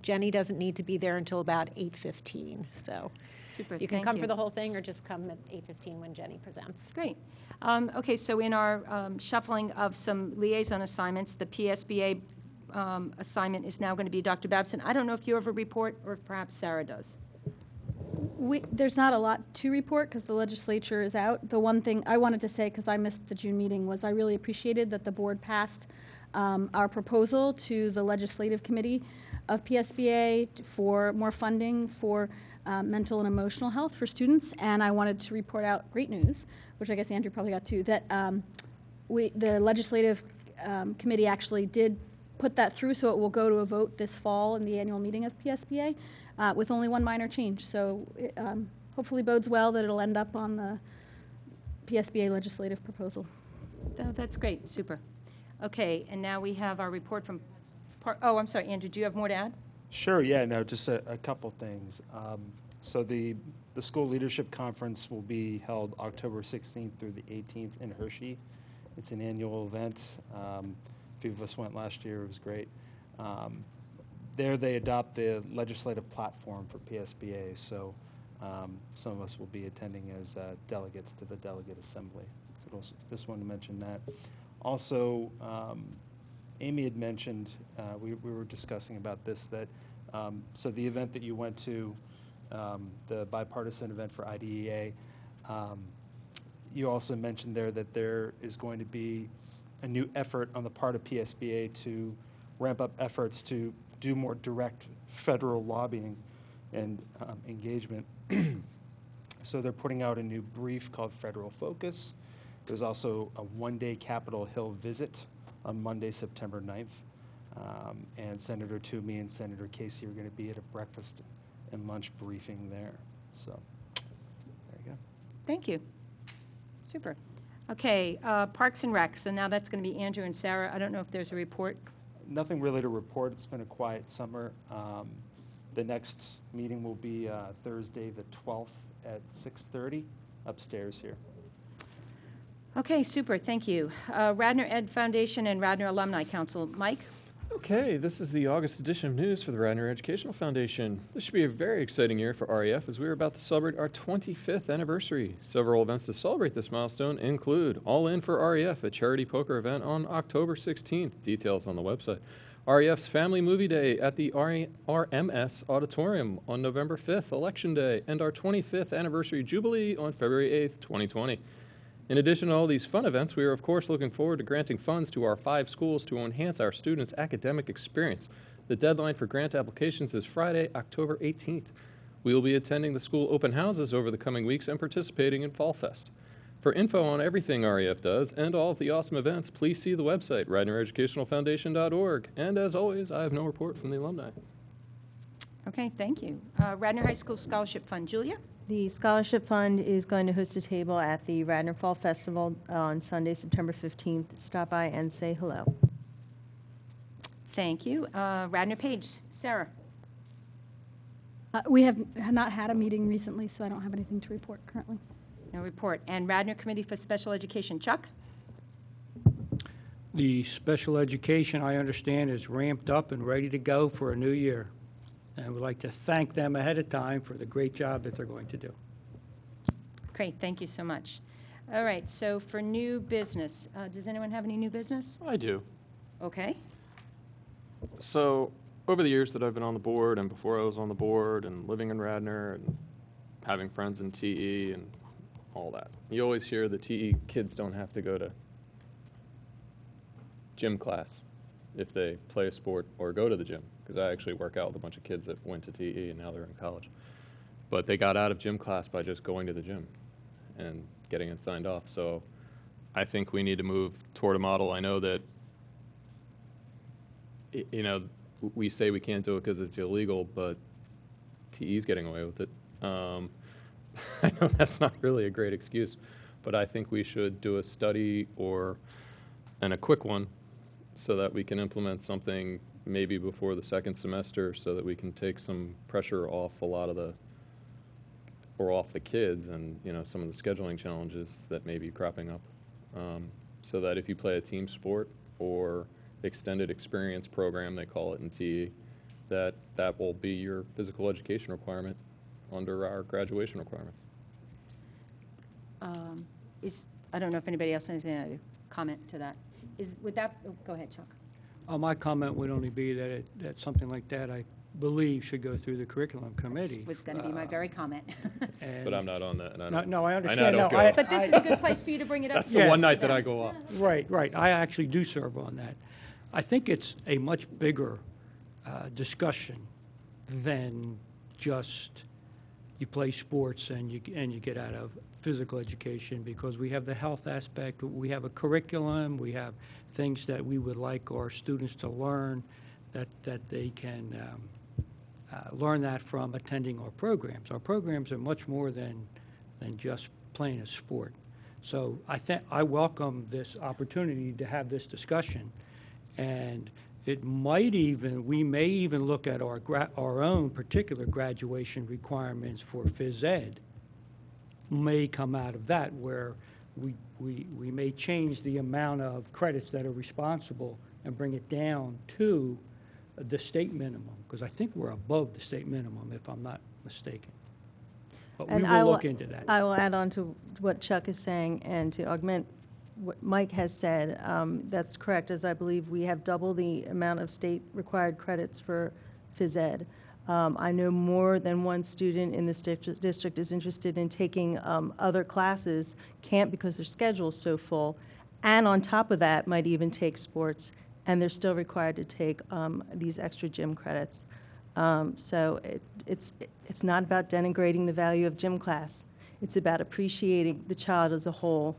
Speaker 4: Jenny doesn't need to be there until about 8:15. So
Speaker 1: Super,
Speaker 4: you can
Speaker 1: thank
Speaker 4: come
Speaker 1: you.
Speaker 4: for the whole thing or just come at 8:15 when Jenny presents.
Speaker 1: Great. Okay, so in our shuffling of some liaison assignments, the PSBA assignment is now going to be Dr. Babson. I don't know if you have a report, or perhaps Sarah does.
Speaker 11: There's not a lot to report because the legislature is out. The one thing I wanted to say, because I missed the June meeting, was I really appreciated that the board passed our proposal to the Legislative Committee of PSBA for more funding for mental and emotional health for students. And I wanted to report out great news, which I guess Andrew probably got too, that the Legislative Committee actually did put that through, so it will go to a vote this fall in the annual meeting of PSBA. With only one minor change. So it, hopefully bodes well that it'll end up on the PSBA legislative proposal.
Speaker 1: Oh, that's great. Super. Okay, and now we have our report from, oh, I'm sorry, Andrew, do you have more to add?
Speaker 14: Sure, yeah, no, just a couple things. So the School Leadership Conference will be held October 16th through the 18th in Hershey. It's an annual event. A few of us went last year. It was great. There they adopt the legislative platform for PSBA, so some of us will be attending as delegates to the delegate assembly. So just wanted to mention that. Also, Amy had mentioned, we were discussing about this, that so the event that you went to, the bipartisan event for IDEA, you also mentioned there that there is going to be a new effort on the part of PSBA to ramp up efforts to do more direct federal lobbying and engagement. So they're putting out a new brief called Federal Focus. There's also a one-day Capitol Hill visit on Monday, September 9th. And Senator Toomey and Senator Casey are going to be at a breakfast and lunch briefing there. So there you go.
Speaker 1: Thank you. Super. Okay, Parks and Rec. So now that's going to be Andrew and Sarah. I don't know if there's a report.
Speaker 14: Nothing really to report. It's been a quiet summer. The next meeting will be Thursday, the 12th at 6:30 upstairs here.
Speaker 1: Okay, super. Thank you. Radnor Ed Foundation and Radnor Alumni Council. Mike?
Speaker 18: Okay, this is the August edition of news for the Radnor Educational Foundation. This should be a very exciting year for REF as we are about to celebrate our 25th anniversary. Several events to celebrate this milestone include All In for REF, a charity poker event on October 16th. Details on the website. REF's Family Movie Day at the RMS Auditorium on November 5th, Election Day, and our 25th anniversary Jubilee on February 8th, 2020. In addition to all these fun events, we are of course looking forward to granting funds to our 5 schools to enhance our students' academic experience. The deadline for grant applications is Friday, October 18th. We will be attending the school open houses over the coming weeks and participating in Fall Fest. For info on everything REF does and all of the awesome events, please see the website, RadnorEducationalFoundation.org. And as always, I have no report from the alumni.
Speaker 1: Okay, thank you. Radnor High School Scholarship Fund. Julia?
Speaker 13: The Scholarship Fund is going to host a table at the Radnor Fall Festival on Sunday, September 15th. Stop by and say hello.
Speaker 1: Thank you. Radnor Page. Sarah?
Speaker 11: We have not had a meeting recently, so I don't have anything to report currently.
Speaker 1: No report. And Radnor Committee for Special Education. Chuck?
Speaker 12: The special education, I understand, is ramped up and ready to go for a new year. And I would like to thank them ahead of time for the great job that they're going to do.
Speaker 1: Great, thank you so much. All right, so for new business, does anyone have any new business?
Speaker 18: I do.
Speaker 1: Okay.
Speaker 18: So over the years that I've been on the board and before I was on the board and living in Radnor and having friends in TE and all that, you always hear the TE kids don't have to go to gym class if they play a sport or go to the gym, because I actually work out with a bunch of kids that went to TE and now they're in college. but they got out of gym class by just going to the gym and getting it signed off. So I think we need to move toward a model. I know that, you know, we say we can't do it because it's illegal, but TE's getting away with it. I know that's not really a great excuse, but I think we should do a study and a quick one so that we can implement something maybe before the second semester so that we can take some pressure off off the kids and, you know, some of the scheduling challenges that may be cropping up. So that if you play a team sport or extended experience program, they call it in TE, that will be your physical education requirement under our graduation requirements.
Speaker 1: I don't know if anybody else has any comment to that. Go ahead, Chuck.
Speaker 12: My comment would only be that something like that, I believe, should go through the curriculum committee.
Speaker 1: This was going to be my very comment.
Speaker 18: But I'm not on that. And
Speaker 12: No, I understand.
Speaker 18: I don't go.
Speaker 1: But this is a good place for you to bring it up.
Speaker 18: That's the one night that I go off.
Speaker 12: Right. I actually do serve on that. I think it's a much bigger discussion than just you play sports and you get out of physical education, because we have the health aspect, we have a curriculum, we have things that we would like our students to learn, that they can learn that from attending our programs. Our programs are much more than just playing a sport. So I welcome this opportunity to have this discussion, and we may even look at our own particular graduation requirements for phys ed may come out of that, where we may change the amount of credits that are responsible and bring it down to the state minimum, because I think we're above the state minimum, if I'm not mistaken. But we will look into that.
Speaker 13: I will add on to what Chuck is saying, and to augment what Mike has said. That's correct, as I believe we have double the amount of state required credits for phys ed. I know more than one student in this district is interested in taking other classes, can't because their schedule is so full, and on top of that might even take sports, and they're still required to take these extra gym credits. So it's not about denigrating the value of gym class. It's about appreciating the child as a whole.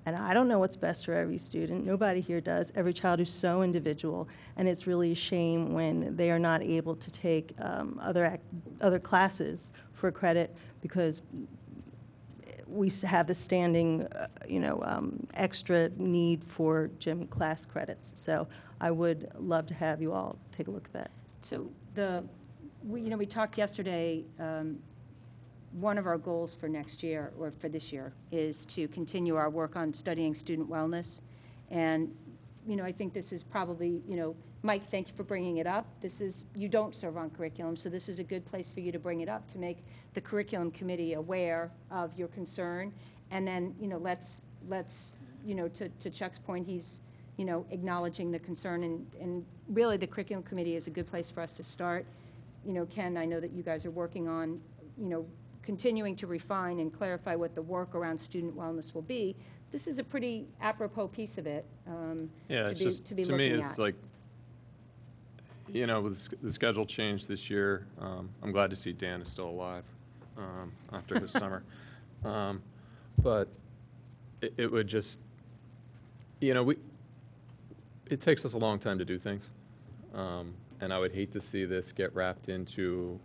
Speaker 13: And I don't know what's best for every student. Nobody here does. Every child is so individual, and it's really a shame when they are not able to take other classes for credit because we have the standing, extra need for gym class credits. So I would love to have you all take a look at that.
Speaker 1: So we talked yesterday. One of our goals for next year, or for this year, is to continue our work on studying student wellness. And, I think this is probably, Mike, thank you for bringing it up. You don't serve on curriculum, so this is a good place for you to bring it up, to make the curriculum committee aware of your concern. And then, let's to Chuck's point, he's, acknowledging the concern, and really the curriculum committee is a good place for us to start. Ken, I know that you guys are working on, continuing to refine and clarify what the work around student wellness will be. This is a pretty apropos piece of it to be
Speaker 18: to
Speaker 1: looking
Speaker 18: me,
Speaker 1: at.
Speaker 18: it's like, with the schedule change this year, I'm glad to see Dan is still alive after his summer. But it would just, it takes us a long time to do things. And I would hate to see this get wrapped into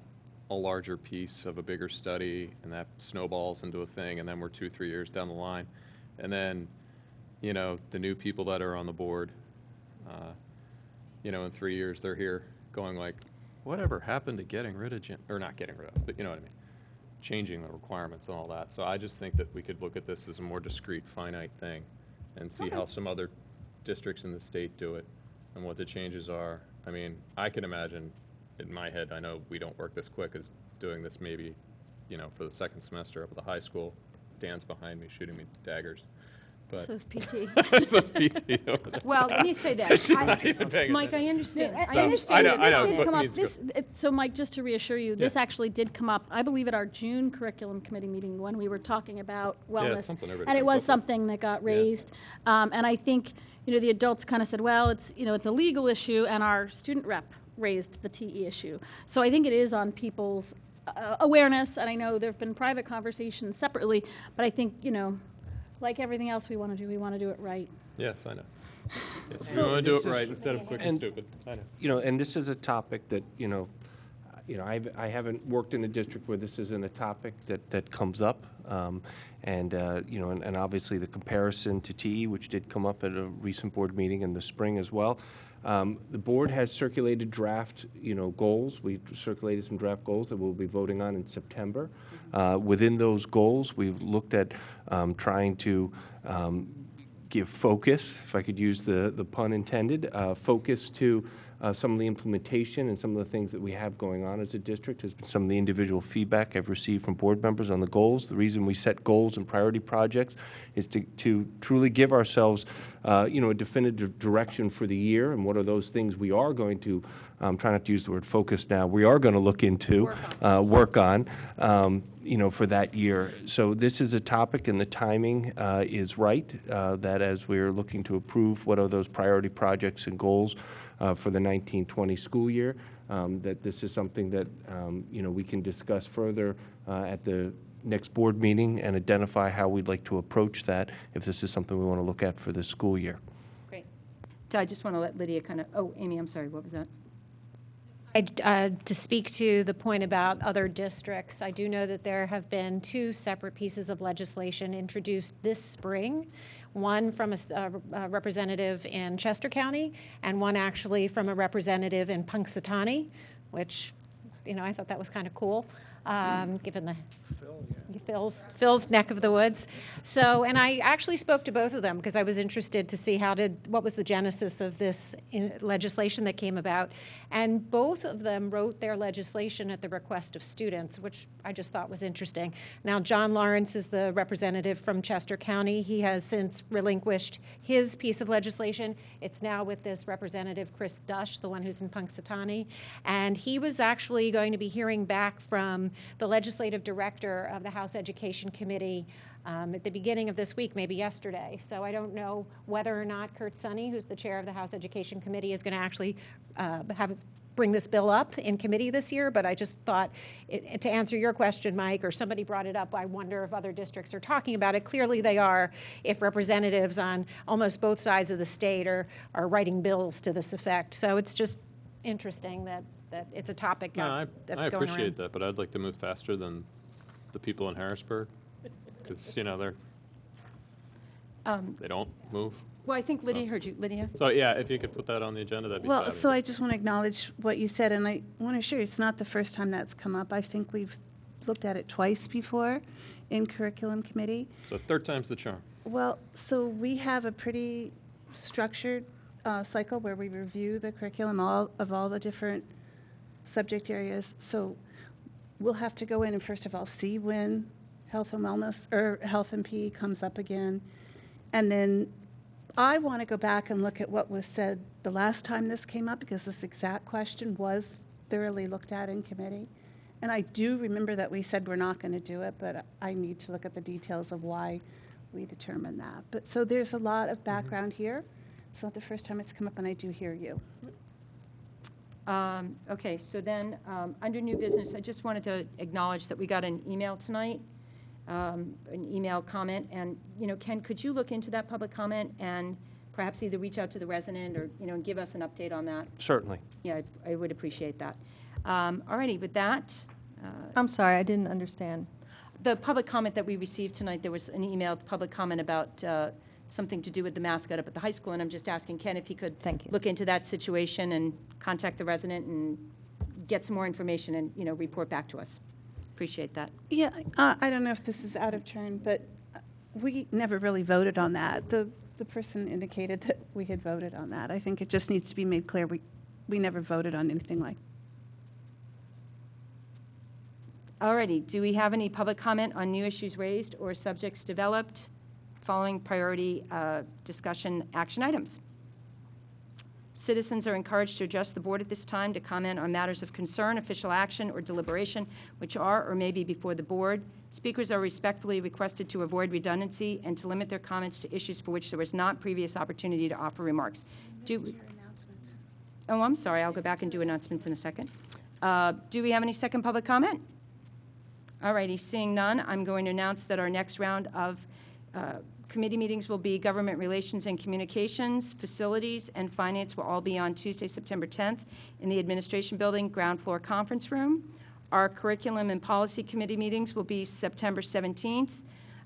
Speaker 18: a larger piece of a bigger study, and that snowballs into a thing, and then we're 2-3 years down the line. And then, the new people that are on the board, in 3 years, they're here going like, whatever happened to getting rid of gym, or not getting rid of, but you know what I mean, changing the requirements and all that. So I just think that we could look at this as a more discrete, finite thing and see how some other districts in the state do it and what the changes are. I mean, I can imagine in my head, I know we don't work this quick as doing this maybe, for the second semester up at the high school. Dan's behind me shooting me daggers. But
Speaker 11: So is PT.
Speaker 18: So is PT over there.
Speaker 1: Well, let me say that.
Speaker 18: She's not even paying
Speaker 1: Mike, I
Speaker 18: attention.
Speaker 1: understand.
Speaker 18: I know,
Speaker 11: This did
Speaker 18: but
Speaker 11: come up.
Speaker 18: needs to go.
Speaker 11: So, Mike, just to reassure you, this actually did come up, I believe, at our June curriculum committee meeting when we were talking about wellness.
Speaker 18: Something everybody
Speaker 11: And it
Speaker 18: comes
Speaker 11: was
Speaker 18: up with.
Speaker 11: something that got raised. And I think, the adults kind of said, well, it's a legal issue, and our student rep raised the TE issue. So I think it is on people's awareness, and I know there have been private conversations separately, but I think, like everything else we want to do it right.
Speaker 18: Yes, I know. Yes,
Speaker 3: So-
Speaker 18: we want to do it right instead of quick and stupid. I know.
Speaker 3: And this is a topic that, I haven't worked in a district where this isn't a topic that comes up. And obviously the comparison to TE, which did come up at a recent board meeting in the spring as well. The board has circulated draft, goals. We circulated some draft goals that we'll be voting on in September. Within those goals, we've looked at trying to give focus, if I could use the pun intended, focus to some of the implementation and some of the things that we have going on as a district. Has been some of the individual feedback I've received from board members on the goals. The reason we set goals and priority projects is to truly give ourselves, a definitive direction for the year, and what are those things we are going to, try not to use the word focus now, we are going to look into, work on, for that year. So this is a topic, and the timing is right, that as we're looking to approve what are those priority projects and goals for the 1920 school year, that this is something that, we can discuss further at the next board meeting and identify how we'd like to approach that if this is something we want to look at for this school year.
Speaker 1: Great. So I just want to let Lydia Amy, I'm sorry, what was that?
Speaker 4: To speak to the point about other districts, I do know that there have been 2 separate pieces of legislation introduced this spring, one from a representative in Chester County and one actually from a representative in Punxsutawney, which, I thought that was kind of cool, given the Phil's neck of the woods. So, and I actually spoke to both of them because I was interested to see what was the genesis of this legislation that came about. And both of them wrote their legislation at the request of students, which I just thought was interesting. Now, John Lawrence is the representative from Chester County. He has since relinquished his piece of legislation. It's now with this representative, Chris Dush, the one who's in Punxsutawney. And he was actually going to be hearing back from the legislative director of the House Education Committee at the beginning of this week, maybe yesterday. So I don't know whether or not Kurt Sonny, who's the chair of the House Education Committee, is going to actually bring this bill up in committee this year, but I just thought, to answer your question, Mike, or somebody brought it up, I wonder if other districts are talking about it. Clearly they are, if representatives on almost both sides of the state are writing bills to this effect. So it's just interesting that it's a topic that's going around.
Speaker 18: I appreciate that, but I'd like to move faster than the people in Harrisburg, because, they don't move.
Speaker 1: Well, I think Lydia heard you. Lydia?
Speaker 18: So, yeah, if you could put that on the agenda, that'd be
Speaker 6: Well,
Speaker 18: fabulous.
Speaker 6: so I just want to acknowledge what you said, and I want to assure you it's not the first time that's come up. I think we've looked at it twice before in curriculum committee.
Speaker 18: So 3rd time's the charm.
Speaker 6: Well, so we have a pretty structured cycle where we review the curriculum of all the different subject areas. So we'll have to go in and first of all see when health and wellness or health and PE comes up again. And then I want to go back and look at what was said the last time this came up, because this exact question was thoroughly looked at in committee. And I do remember that we said we're not going to do it, but I need to look at the details of why we determined that. But so there's a lot of background here. It's not the first time it's come up, and I do hear you.
Speaker 1: Okay, so then under new business, I just wanted to acknowledge that we got an email tonight, an email comment, and Ken, could you look into that public comment and perhaps either reach out to the resident or give us an update on that?
Speaker 3: Certainly.
Speaker 1: Yeah, I would appreciate that. All righty, with that.
Speaker 13: I'm sorry, I didn't understand.
Speaker 1: The public comment that we received tonight, there was an emailed public comment about something to do with the mascot up at the high school, and I'm just asking Ken if he could look into that situation and contact the resident and get some more information and report back to us. Appreciate that.
Speaker 6: Yeah, I don't know if this is out of turn, but we never really voted on that. The person indicated that we had voted on that. I think it just needs to be made clear we never voted on anything like that.
Speaker 1: All righty, do we have any public comment on new issues raised or subjects developed following priority discussion action items? Citizens are encouraged to address the board at this time to comment on matters of concern, official action, or deliberation which are or may be before the board. Speakers are respectfully requested to avoid redundancy and to limit their comments to issues for which there was not previous opportunity to offer remarks. Oh, I'm sorry. I'll go back and do announcements in a second. Do we have any second public comment? All righty, seeing none, I'm going to announce that our next round of committee meetings will be Government Relations and Communications, Facilities, and Finance will all be on Tuesday, September 10th in the Administration Building, ground floor conference room. Our Curriculum and Policy Committee meetings will be September 17th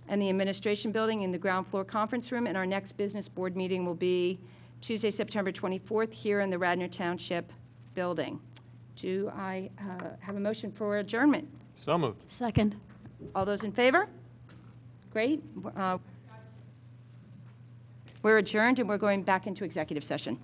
Speaker 1: in the Administration Building in the ground floor conference room, and our next Business Board meeting will be Tuesday, September 24th here in the Radnor Township Building. Do I have a motion for adjournment?
Speaker 16: So moved.
Speaker 11: Second.
Speaker 1: All those in favor? Great. We're adjourned, and we're going back into executive session.